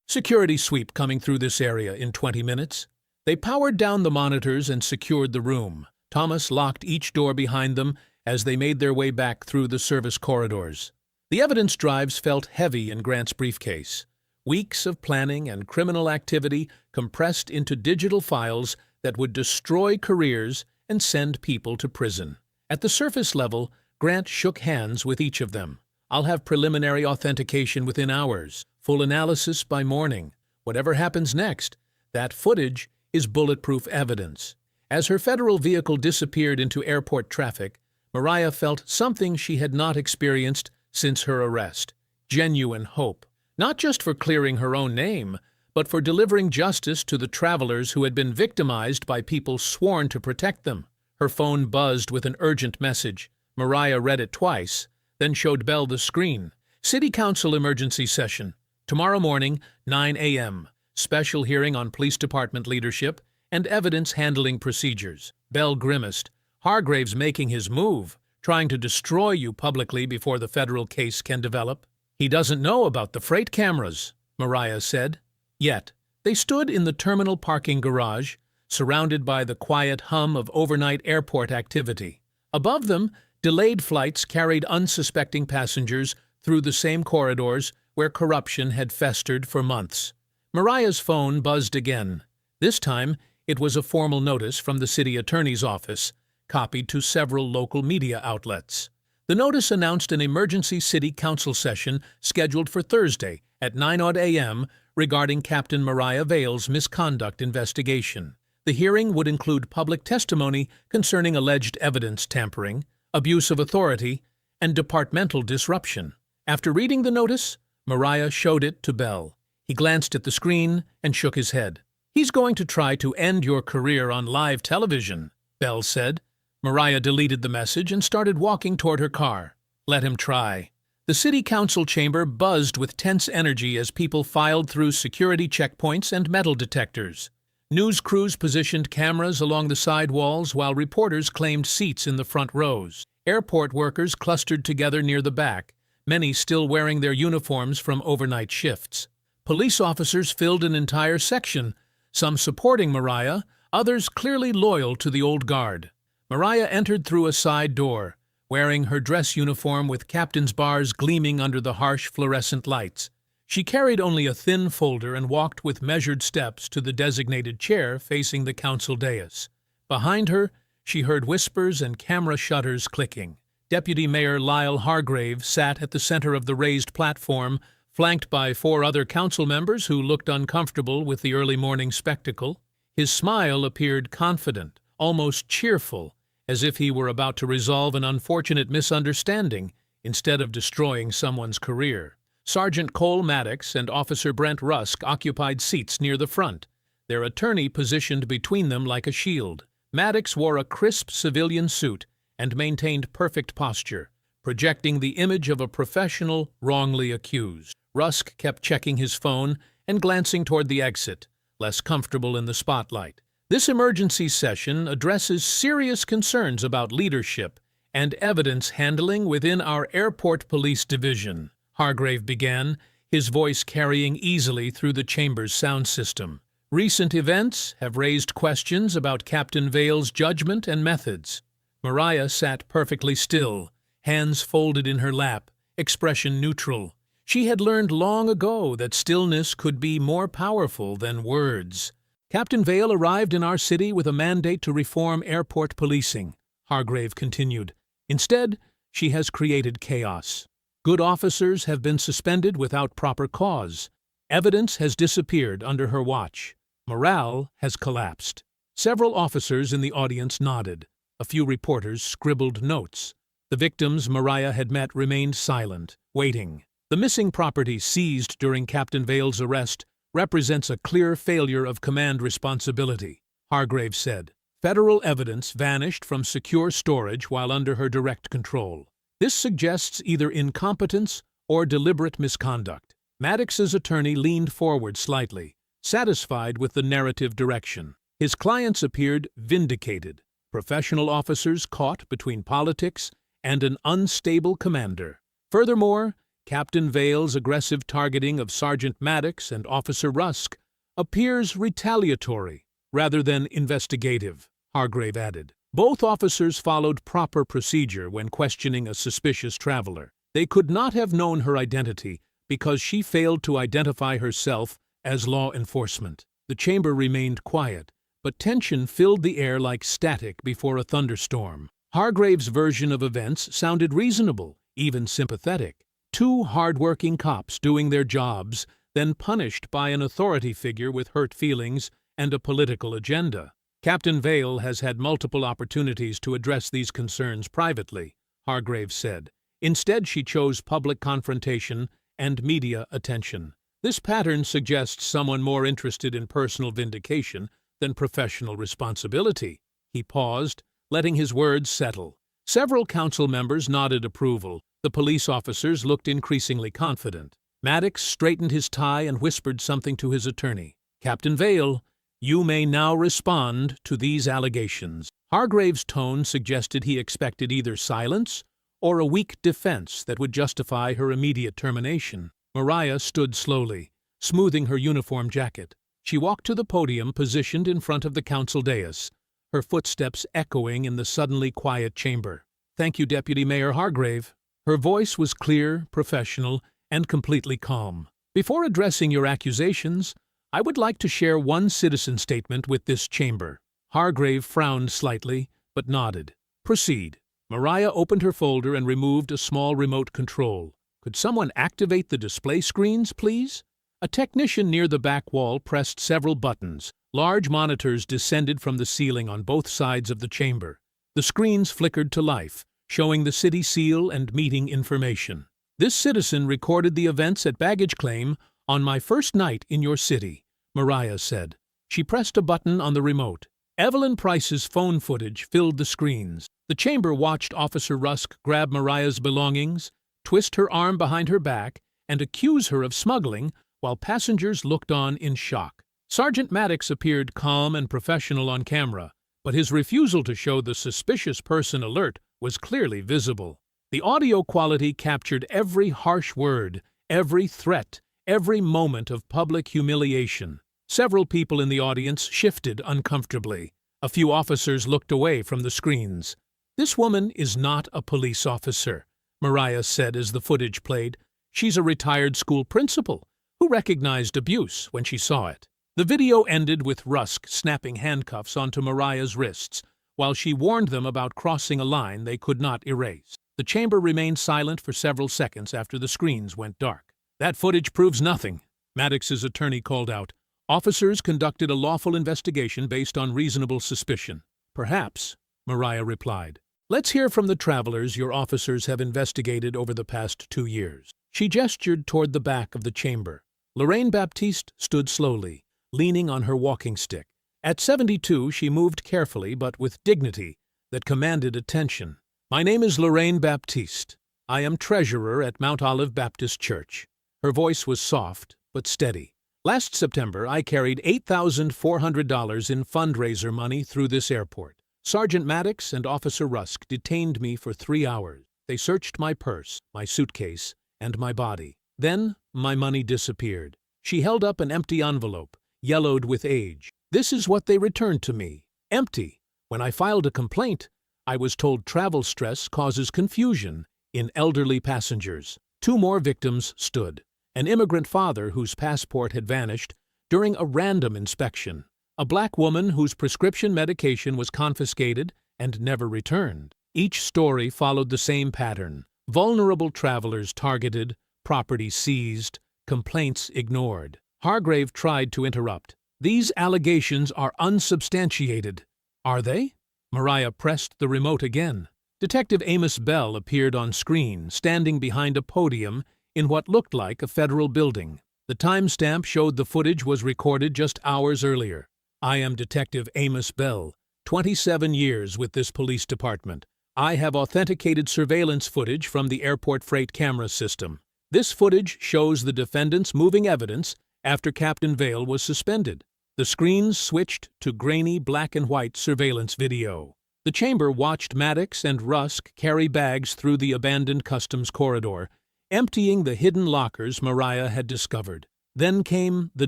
Security sweep coming through this area in 20 minutes. They powered down the monitors and secured the room. Thomas locked each door behind them as they made their way back through the service corridors. The evidence drives felt heavy in Grant's briefcase. Weeks of planning and criminal activity compressed into digital files that would destroy careers and send people to prison. At the surface level, Grant shook hands with each of them. "I'll have preliminary authentication within hours, full analysis by morning. Whatever happens next, that footage is bulletproof evidence." As her federal vehicle disappeared into airport traffic, Mariah felt something she had not experienced since her arrest: genuine hope. Not just for clearing her own name, but for delivering justice to the travelers who had been victimized by people sworn to protect them. Her phone buzzed with an urgent message. Mariah read it twice, then showed Bell the screen. "City Council emergency session. Tomorrow morning, 9 a.m. Special hearing on police department leadership and evidence handling procedures." Bell grimaced. "Hargrave's making his move, trying to destroy you publicly before the federal case can develop." "He doesn't know about the freight cameras," Mariah said. Yet, they stood in the terminal parking garage, surrounded by the quiet hum of overnight airport activity. Above them, delayed flights carried unsuspecting passengers through the same corridors where corruption had festered for months. Mariah's phone buzzed again. This time, it was a formal notice from the city attorney's office, copied to several local media outlets. The notice announced an emergency city council session scheduled for Thursday at 9 a.m. regarding Captain Mariah Vale's misconduct investigation. The hearing would include public testimony concerning alleged evidence tampering, abuse of authority, and departmental disruption. After reading the notice, Mariah showed it to Bell. He glanced at the screen and shook his head. "He's going to try to end your career on live television," Bell said. Mariah deleted the message and started walking toward her car. Let him try. The city council chamber buzzed with tense energy as people filed through security checkpoints and metal detectors. News crews positioned cameras along the side walls while reporters claimed seats in the front rows. Airport workers clustered together near the back, many still wearing their uniforms from overnight shifts. Police officers filled an entire section, some supporting Mariah, others clearly loyal to the old guard. Mariah entered through a side door, wearing her dress uniform with captain's bars gleaming under the harsh fluorescent lights. She carried only a thin folder and walked with measured steps to the designated chair facing the council dais. Behind her, she heard whispers and camera shutters clicking. Deputy Mayor Lyle Hargrave sat at the center of the raised platform, flanked by 4 other council members who looked uncomfortable with the early morning spectacle. His smile appeared confident, almost cheerful, as if he were about to resolve an unfortunate misunderstanding instead of destroying someone's career. Sergeant Cole Maddox and Officer Brent Rusk occupied seats near the front, their attorney positioned between them like a shield. Maddox wore a crisp civilian suit and maintained perfect posture, projecting the image of a professional wrongly accused. Rusk kept checking his phone and glancing toward the exit, less comfortable in the spotlight. This emergency session addresses serious concerns about leadership and evidence handling within our airport police division, Hargrave began, his voice carrying easily through the chamber's sound system. Recent events have raised questions about Captain Vale's judgment and methods. Mariah sat perfectly still, hands folded in her lap, expression neutral. She had learned long ago that stillness could be more powerful than words. Captain Vale arrived in our city with a mandate to reform airport policing, Hargrave continued. Instead, she has created chaos. Good officers have been suspended without proper cause. Evidence has disappeared under her watch. Morale has collapsed. Several officers in the audience nodded. A few reporters scribbled notes. The victims Mariah had met remained silent, waiting. The missing property seized during Captain Vale's arrest represents a clear failure of command responsibility, Hargrave said. Federal evidence vanished from secure storage while under her direct control. This suggests either incompetence or deliberate misconduct. Maddox's attorney leaned forward slightly, satisfied with the narrative direction. His clients appeared vindicated, professional officers caught between politics and an unstable commander. Furthermore, Captain Vale's aggressive targeting of Sergeant Maddox and Officer Rusk appears retaliatory rather than investigative, Hargrave added. Both officers followed proper procedure when questioning a suspicious traveler. They could not have known her identity because she failed to identify herself as law enforcement. The chamber remained quiet, but tension filled the air like static before a thunderstorm. Hargrave's version of events sounded reasonable, even sympathetic. 2 hard-working cops doing their jobs, then punished by an authority figure with hurt feelings and a political agenda. Captain Vale has had multiple opportunities to address these concerns privately, Hargrave said. Instead, she chose public confrontation and media attention. This pattern suggests someone more interested in personal vindication than professional responsibility. He paused, letting his words settle. Several council members nodded approval. The police officers looked increasingly confident. Maddox straightened his tie and whispered something to his attorney. Captain Vale, you may now respond to these allegations. Hargrave's tone suggested he expected either silence or a weak defense that would justify her immediate termination. Mariah stood slowly, smoothing her uniform jacket. She walked to the podium positioned in front of the council dais, her footsteps echoing in the suddenly quiet chamber. Thank you, Deputy Mayor Hargrave. Her voice was clear, professional, and completely calm. Before addressing your accusations, I would like to share one citizen statement with this chamber. Hargrave frowned slightly, but nodded. Proceed. Mariah opened her folder and removed a small remote control. Could someone activate the display screens, please? A technician near the back wall pressed several buttons. Large monitors descended from the ceiling on both sides of the chamber. The screens flickered to life, showing the city seal and meeting information. This citizen recorded the events at baggage claim on my first night in your city, Mariah said. She pressed a button on the remote. Evelyn Price's phone footage filled the screens. The chamber watched Officer Rusk grab Mariah's belongings, twist her arm behind her back, and accuse her of smuggling while passengers looked on in shock. Sergeant Maddox appeared calm and professional on camera, but his refusal to show the suspicious person alert was clearly visible. The audio quality captured every harsh word, every threat, every moment of public humiliation. Several people in the audience shifted uncomfortably. A few officers looked away from the screens. "This woman is not a police officer," Mariah said as the footage played. "She's a retired school principal who recognized abuse when she saw it." The video ended with Rusk snapping handcuffs onto Mariah's wrists while she warned them about crossing a line they could not erase. The chamber remained silent for several seconds after the screens went dark. "That footage proves nothing," Maddox's attorney called out. "Officers conducted a lawful investigation based on reasonable suspicion." "Perhaps," Mariah replied. "Let's hear from the travelers your officers have investigated over the past 2 years." She gestured toward the back of the chamber. Lorraine Baptiste stood slowly, leaning on her walking stick. At 72, she moved carefully but with dignity that commanded attention. "My name is Lorraine Baptiste. I am treasurer at Mount Olive Baptist Church." Her voice was soft but steady. "Last September, I carried $8,400 in fundraiser money through this airport. Sergeant Maddox and Officer Rusk detained me for 3 hours. They searched my purse, my suitcase, and my body. Then my money disappeared." She held up an empty envelope, yellowed with age. "This is what they returned to me. Empty. When I filed a complaint, I was told travel stress causes confusion in elderly passengers." 2 more victims stood. An immigrant father whose passport had vanished during a random inspection. A black woman whose prescription medication was confiscated and never returned. Each story followed the same pattern. Vulnerable travelers targeted, property seized, complaints ignored. Hargrave tried to interrupt. "These allegations are unsubstantiated." "Are they?" Mariah pressed the remote again. Detective Amos Bell appeared on screen, standing behind a podium in what looked like a federal building. The timestamp showed the footage was recorded just hours earlier. "I am Detective Amos Bell, 27 years with this police department. I have authenticated surveillance footage from the airport freight camera system. This footage shows the defendants moving evidence after Captain Vale was suspended." The screens switched to grainy black and white surveillance video. The chamber watched Maddox and Rusk carry bags through the abandoned customs corridor, emptying the hidden lockers Mariah had discovered. Then came the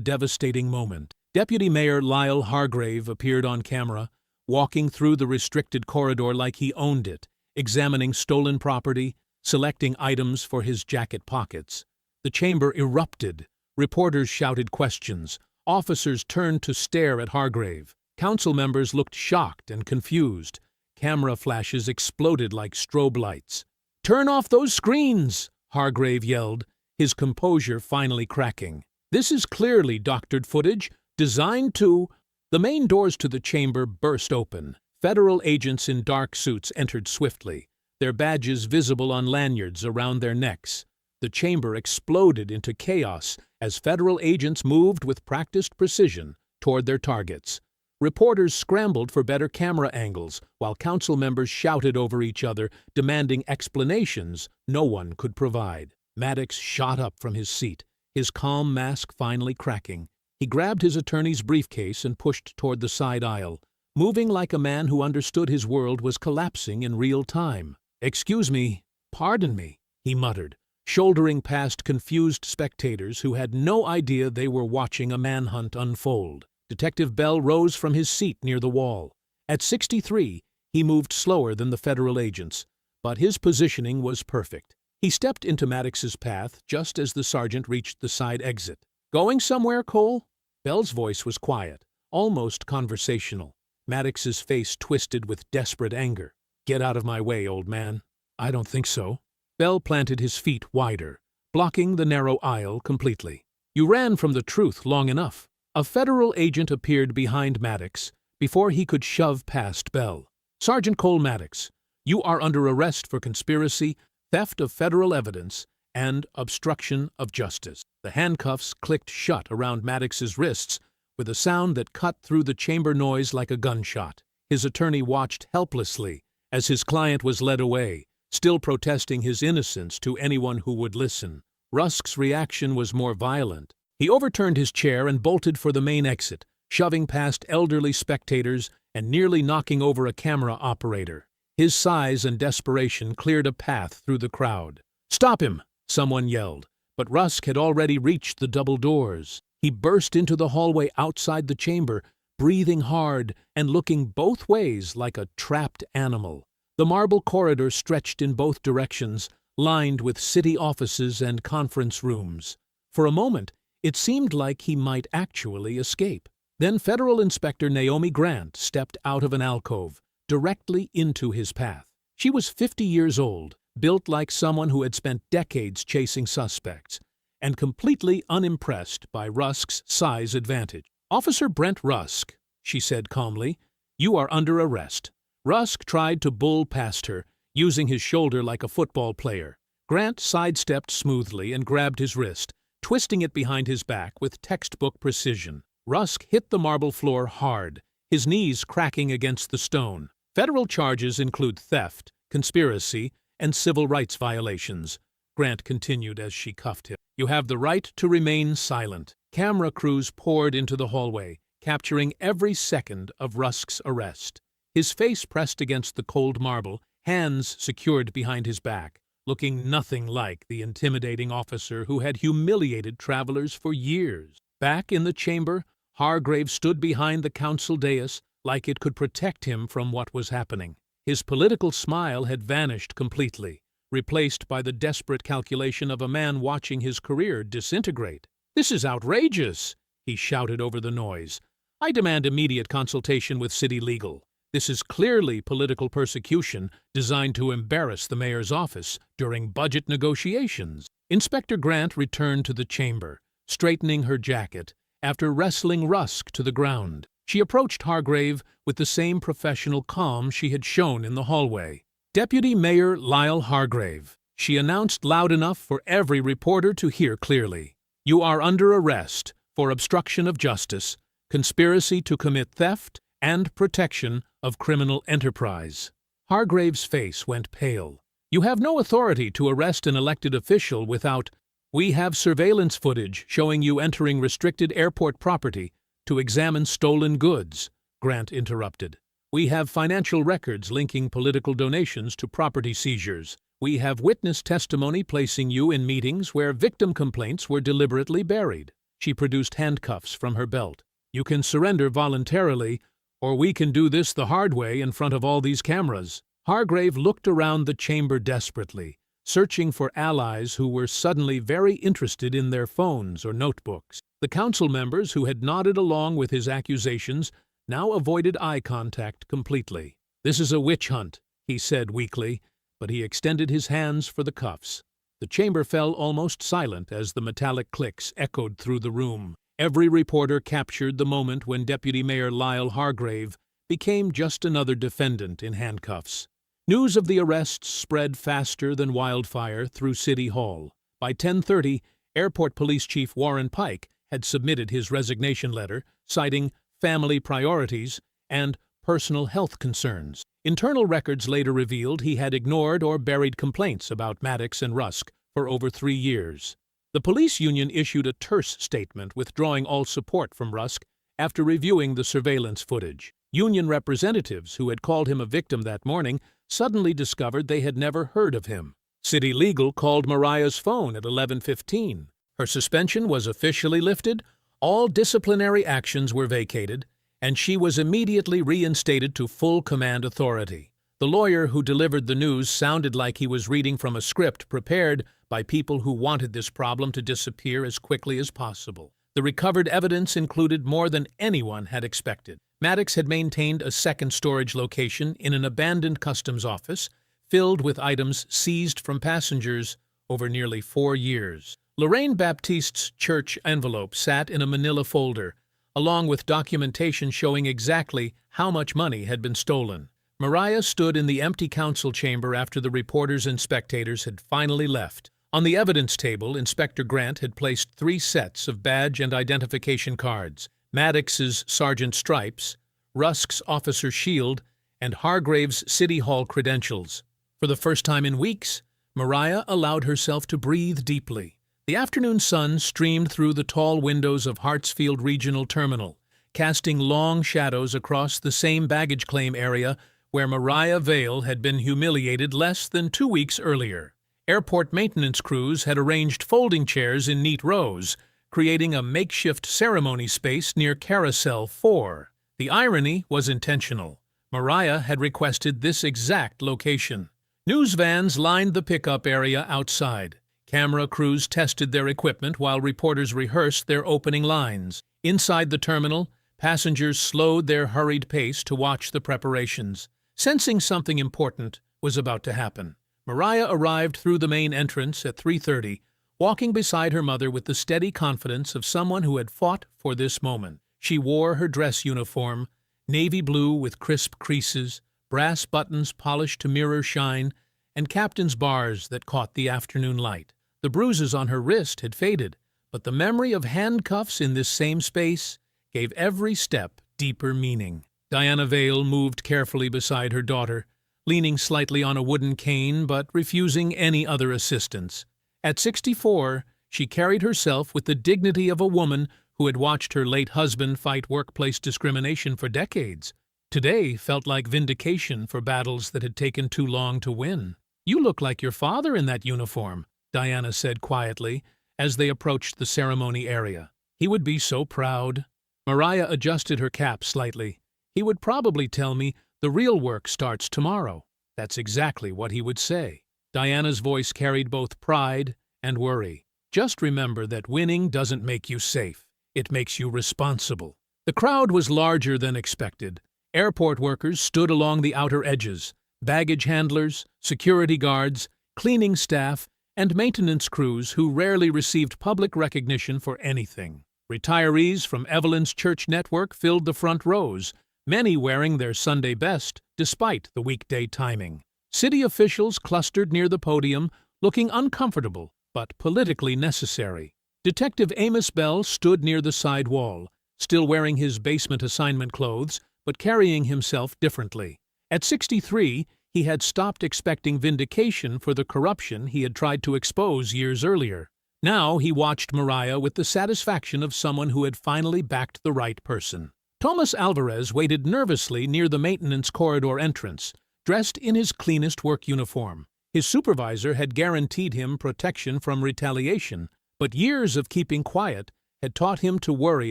devastating moment. Deputy Mayor Lyle Hargrave appeared on camera, walking through the restricted corridor like he owned it, examining stolen property, selecting items for his jacket pockets. The chamber erupted. Reporters shouted questions. Officers turned to stare at Hargrave. Council members looked shocked and confused. Camera flashes exploded like strobe lights. "Turn off those screens!" Hargrave yelled, his composure finally cracking. "This is clearly doctored footage, designed to—" The main doors to the chamber burst open. Federal agents in dark suits entered swiftly, their badges visible on lanyards around their necks. The chamber exploded into chaos as federal agents moved with practiced precision toward their targets. Reporters scrambled for better camera angles, while council members shouted over each other, demanding explanations no one could provide. Maddox shot up from his seat, his calm mask finally cracking. He grabbed his attorney's briefcase and pushed toward the side aisle, moving like a man who understood his world was collapsing in real time. "Excuse me, pardon me," he muttered, shouldering past confused spectators who had no idea they were watching a manhunt unfold. Detective Bell rose from his seat near the wall. At 63, he moved slower than the federal agents, but his positioning was perfect. He stepped into Maddox's path just as the sergeant reached the side exit. "Going somewhere, Cole?" Bell's voice was quiet, almost conversational. Maddox's face twisted with desperate anger. "Get out of my way, old man." "I don't think so." Bell planted his feet wider, blocking the narrow aisle completely. "You ran from the truth long enough." A federal agent appeared behind Maddox before he could shove past Bell. "Sergeant Cole Maddox, you are under arrest for conspiracy, theft of federal evidence, and obstruction of justice." The handcuffs clicked shut around Maddox's wrists with a sound that cut through the chamber noise like a gunshot. His attorney watched helplessly as his client was led away, still protesting his innocence to anyone who would listen. Rusk's reaction was more violent. He overturned his chair and bolted for the main exit, shoving past elderly spectators and nearly knocking over a camera operator. His size and desperation cleared a path through the crowd. "Stop him!" someone yelled. But Rusk had already reached the double doors. He burst into the hallway outside the chamber, breathing hard and looking both ways like a trapped animal. The marble corridor stretched in both directions, lined with city offices and conference rooms. For a moment, it seemed like he might actually escape. Then Federal Inspector Naomi Grant stepped out of an alcove, directly into his path. She was 50 years old, built like someone who had spent decades chasing suspects, and completely unimpressed by Rusk's size advantage. "Officer Brent Rusk," she said calmly, "you are under arrest." Rusk tried to bull past her, using his shoulder like a football player. Grant sidestepped smoothly and grabbed his wrist, twisting it behind his back with textbook precision. Rusk hit the marble floor hard, his knees cracking against the stone. Federal charges include theft, conspiracy, and civil rights violations, Grant continued as she cuffed him. You have the right to remain silent. Camera crews poured into the hallway, capturing every second of Rusk's arrest. His face pressed against the cold marble, hands secured behind his back, looking nothing like the intimidating officer who had humiliated travelers for years. Back in the chamber, Hargrave stood behind the council dais like it could protect him from what was happening. His political smile had vanished completely, replaced by the desperate calculation of a man watching his career disintegrate. "This is outrageous!" he shouted over the noise. "I demand immediate consultation with city legal. This is clearly political persecution designed to embarrass the mayor's office during budget negotiations." Inspector Grant returned to the chamber, straightening her jacket, after wrestling Rusk to the ground. She approached Hargrave with the same professional calm she had shown in the hallway. "Deputy Mayor Lyle Hargrave," she announced loud enough for every reporter to hear clearly. "You are under arrest for obstruction of justice, conspiracy to commit theft, and protection of criminal enterprise." Hargrave's face went pale. "You have no authority to arrest an elected official without—" "We have surveillance footage showing you entering restricted airport property to examine stolen goods," Grant interrupted. "We have financial records linking political donations to property seizures. We have witness testimony placing you in meetings where victim complaints were deliberately buried." She produced handcuffs from her belt. "You can surrender voluntarily, or we can do this the hard way in front of all these cameras." Hargrave looked around the chamber desperately, searching for allies who were suddenly very interested in their phones or notebooks. The council members who had nodded along with his accusations now avoided eye contact completely. "This is a witch hunt," he said weakly, but he extended his hands for the cuffs. The chamber fell almost silent as the metallic clicks echoed through the room. Every reporter captured the moment when Deputy Mayor Lyle Hargrave became just another defendant in handcuffs. News of the arrests spread faster than wildfire through City Hall. By 10:30, Airport Police Chief Warren Pike had submitted his resignation letter, citing family priorities and personal health concerns. Internal records later revealed he had ignored or buried complaints about Maddox and Rusk for over 3 years. The police union issued a terse statement withdrawing all support from Rusk after reviewing the surveillance footage. Union representatives who had called him a victim that morning suddenly discovered they had never heard of him. City Legal called Mariah's phone at 11:15. Her suspension was officially lifted, all disciplinary actions were vacated, and she was immediately reinstated to full command authority. The lawyer who delivered the news sounded like he was reading from a script prepared by people who wanted this problem to disappear as quickly as possible. The recovered evidence included more than anyone had expected. Maddox had maintained a second storage location in an abandoned customs office, filled with items seized from passengers over nearly 4 years. Lorraine Baptiste's church envelope sat in a manila folder, along with documentation showing exactly how much money had been stolen. Mariah stood in the empty council chamber after the reporters and spectators had finally left. On the evidence table, Inspector Grant had placed 3 sets of badge and identification cards: Maddox's Sergeant Stripes, Rusk's Officer Shield, and Hargrave's City Hall credentials. For the first time in weeks, Mariah allowed herself to breathe deeply. The afternoon sun streamed through the tall windows of Hartsfield Regional Terminal, casting long shadows across the same baggage claim area where Mariah Vale had been humiliated less than 2 weeks earlier. Airport maintenance crews had arranged folding chairs in neat rows, creating a makeshift ceremony space near Carousel 4. The irony was intentional. Mariah had requested this exact location. News vans lined the pickup area outside. Camera crews tested their equipment while reporters rehearsed their opening lines. Inside the terminal, passengers slowed their hurried pace to watch the preparations, sensing something important was about to happen. Mariah arrived through the main entrance at 3:30, walking beside her mother with the steady confidence of someone who had fought for this moment. She wore her dress uniform, navy blue with crisp creases, brass buttons polished to mirror shine, and captain's bars that caught the afternoon light. The bruises on her wrist had faded, but the memory of handcuffs in this same space gave every step deeper meaning. Diana Vale moved carefully beside her daughter, leaning slightly on a wooden cane but refusing any other assistance. At 64, she carried herself with the dignity of a woman who had watched her late husband fight workplace discrimination for decades. Today felt like vindication for battles that had taken too long to win. "You look like your father in that uniform," Diana said quietly as they approached the ceremony area. "He would be so proud." Mariah adjusted her cap slightly. "He would probably tell me the real work starts tomorrow." That's exactly what he would say. Diana's voice carried both pride and worry. "Just remember that winning doesn't make you safe. It makes you responsible." The crowd was larger than expected. Airport workers stood along the outer edges. Baggage handlers, security guards, cleaning staff, and maintenance crews who rarely received public recognition for anything. Retirees from Evelyn's church network filled the front rows, many wearing their Sunday best despite the weekday timing. City officials clustered near the podium, looking uncomfortable but politically necessary. Detective Amos Bell stood near the side wall, still wearing his basement assignment clothes, but carrying himself differently. At 63, he had stopped expecting vindication for the corruption he had tried to expose years earlier. Now he watched Mariah with the satisfaction of someone who had finally backed the right person. Thomas Alvarez waited nervously near the maintenance corridor entrance, dressed in his cleanest work uniform. His supervisor had guaranteed him protection from retaliation, but years of keeping quiet had taught him to worry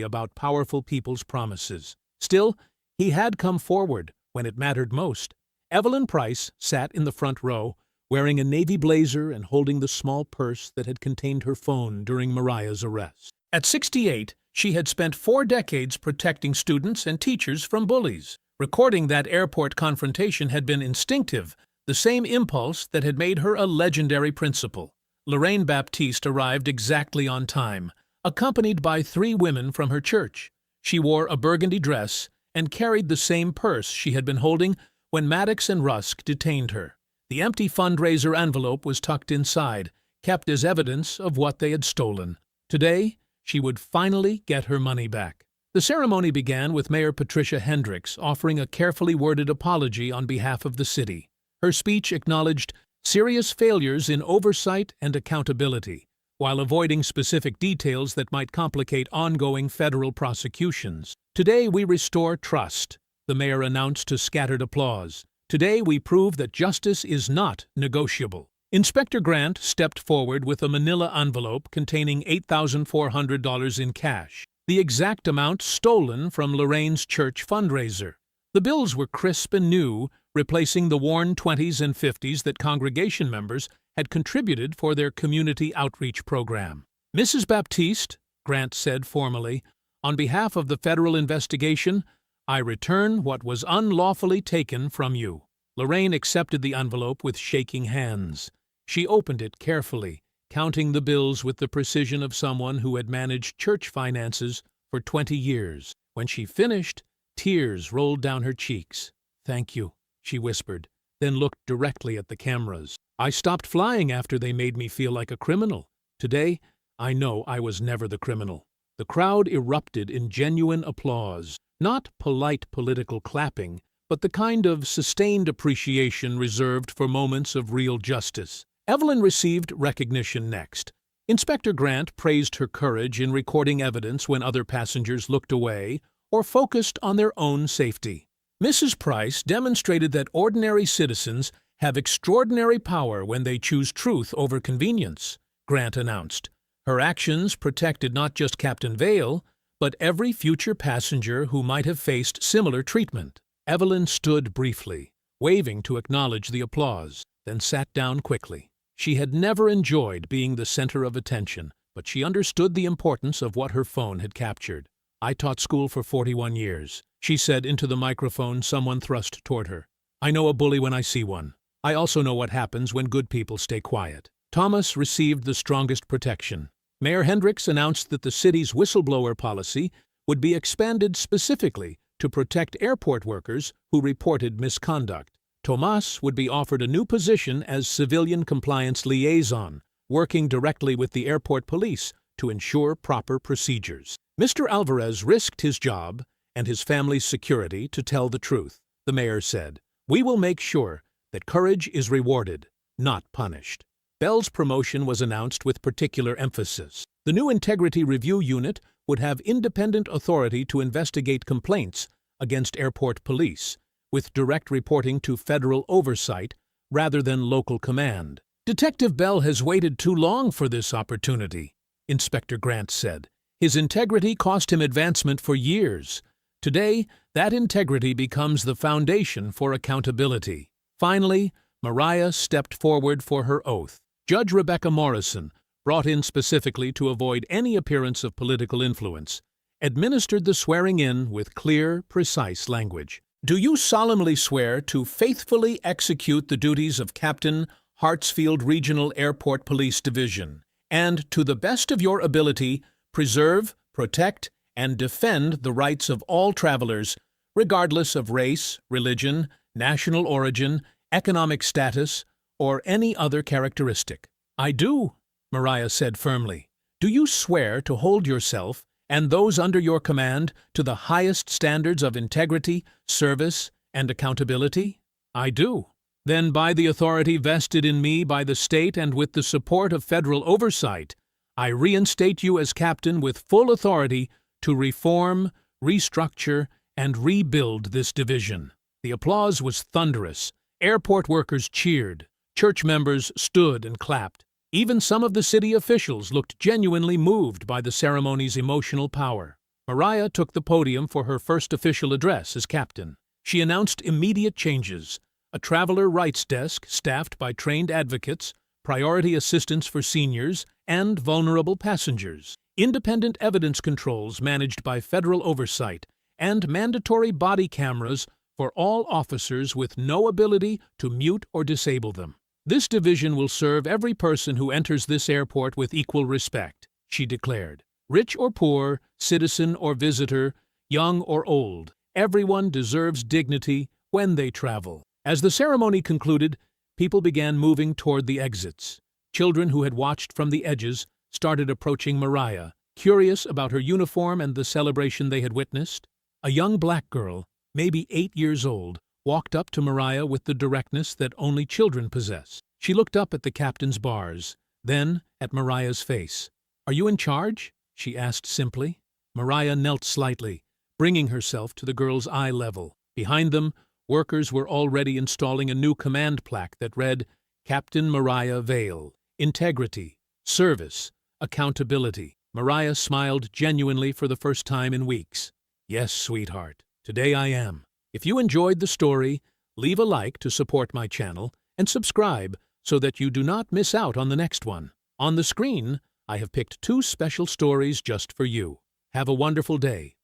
about powerful people's promises. Still, he had come forward when it mattered most. Evelyn Price sat in the front row, wearing a navy blazer and holding the small purse that had contained her phone during Mariah's arrest. At 68, she had spent 4 decades protecting students and teachers from bullies. Recording that airport confrontation had been instinctive, the same impulse that had made her a legendary principal. Lorraine Baptiste arrived exactly on time, accompanied by 3 women from her church. She wore a burgundy dress and carried the same purse she had been holding when Maddox and Rusk detained her. The empty fundraiser envelope was tucked inside, kept as evidence of what they had stolen. Today, she would finally get her money back. The ceremony began with Mayor Patricia Hendricks offering a carefully worded apology on behalf of the city. Her speech acknowledged serious failures in oversight and accountability, while avoiding specific details that might complicate ongoing federal prosecutions. "Today we restore trust," the mayor announced to scattered applause. "Today we prove that justice is not negotiable." Inspector Grant stepped forward with a manila envelope containing $8,400 in cash, the exact amount stolen from Lorraine's church fundraiser. The bills were crisp and new, replacing the worn 20s and 50s that congregation members had contributed for their community outreach program. "Mrs. Baptiste," Grant said formally, "on behalf of the federal investigation, I return what was unlawfully taken from you." Lorraine accepted the envelope with shaking hands. She opened it carefully, counting the bills with the precision of someone who had managed church finances for 20 years. When she finished, tears rolled down her cheeks. "Thank you," she whispered, then looked directly at the cameras. "I stopped flying after they made me feel like a criminal. Today, I know I was never the criminal." The crowd erupted in genuine applause, not polite political clapping, but the kind of sustained appreciation reserved for moments of real justice. Evelyn received recognition next. Inspector Grant praised her courage in recording evidence when other passengers looked away or focused on their own safety. Mrs. Price demonstrated that ordinary citizens have extraordinary power when they choose truth over convenience, Grant announced. Her actions protected not just Captain Vale, but every future passenger who might have faced similar treatment. Evelyn stood briefly, waving to acknowledge the applause, then sat down quickly. She had never enjoyed being the center of attention, but she understood the importance of what her phone had captured. "I taught school for 41 years, she said into the microphone someone thrust toward her. "I know a bully when I see one. I also know what happens when good people stay quiet." Thomas received the strongest protection. Mayor Hendricks announced that the city's whistleblower policy would be expanded specifically to protect airport workers who reported misconduct. Tomas would be offered a new position as civilian compliance liaison, working directly with the airport police to ensure proper procedures. Mr. Alvarez risked his job and his family's security to tell the truth, the mayor said. "We will make sure that courage is rewarded, not punished." Bell's promotion was announced with particular emphasis. The new Integrity Review Unit would have independent authority to investigate complaints against airport police, with direct reporting to federal oversight rather than local command. "Detective Bell has waited too long for this opportunity," Inspector Grant said. "His integrity cost him advancement for years. Today, that integrity becomes the foundation for accountability." Finally, Mariah stepped forward for her oath. Judge Rebecca Morrison, brought in specifically to avoid any appearance of political influence, administered the swearing-in with clear, precise language. "Do you solemnly swear to faithfully execute the duties of Captain, Hartsfield Regional Airport Police Division, and to the best of your ability preserve, protect, and defend the rights of all travelers, regardless of race, religion, national origin, economic status, or any other characteristic?" "I do," Mariah said firmly. "Do you swear to hold yourself and those under your command to the highest standards of integrity, service, and accountability?" "I do." "Then by the authority vested in me by the state and with the support of federal oversight, I reinstate you as captain with full authority to reform, restructure, and rebuild this division." The applause was thunderous. Airport workers cheered. Church members stood and clapped. Even some of the city officials looked genuinely moved by the ceremony's emotional power. Mariah took the podium for her first official address as captain. She announced immediate changes: a traveler rights desk staffed by trained advocates, priority assistance for seniors and vulnerable passengers, independent evidence controls managed by federal oversight, and mandatory body cameras for all officers with no ability to mute or disable them. "This division will serve every person who enters this airport with equal respect," she declared. "Rich or poor, citizen or visitor, young or old, everyone deserves dignity when they travel." As the ceremony concluded, people began moving toward the exits. Children who had watched from the edges started approaching Mariah, curious about her uniform and the celebration they had witnessed. A young black girl, maybe 8 years old, walked up to Mariah with the directness that only children possess. She looked up at the captain's bars, then at Mariah's face. "Are you in charge?" she asked simply. Mariah knelt slightly, bringing herself to the girl's eye level. Behind them, workers were already installing a new command plaque that read, "Captain Mariah Vale. Integrity, service, accountability." Mariah smiled genuinely for the first time in weeks. "Yes, sweetheart, today I am." If you enjoyed the story, leave a like to support my channel and subscribe so that you do not miss out on the next one. On the screen, I have picked 2 special stories just for you. Have a wonderful day.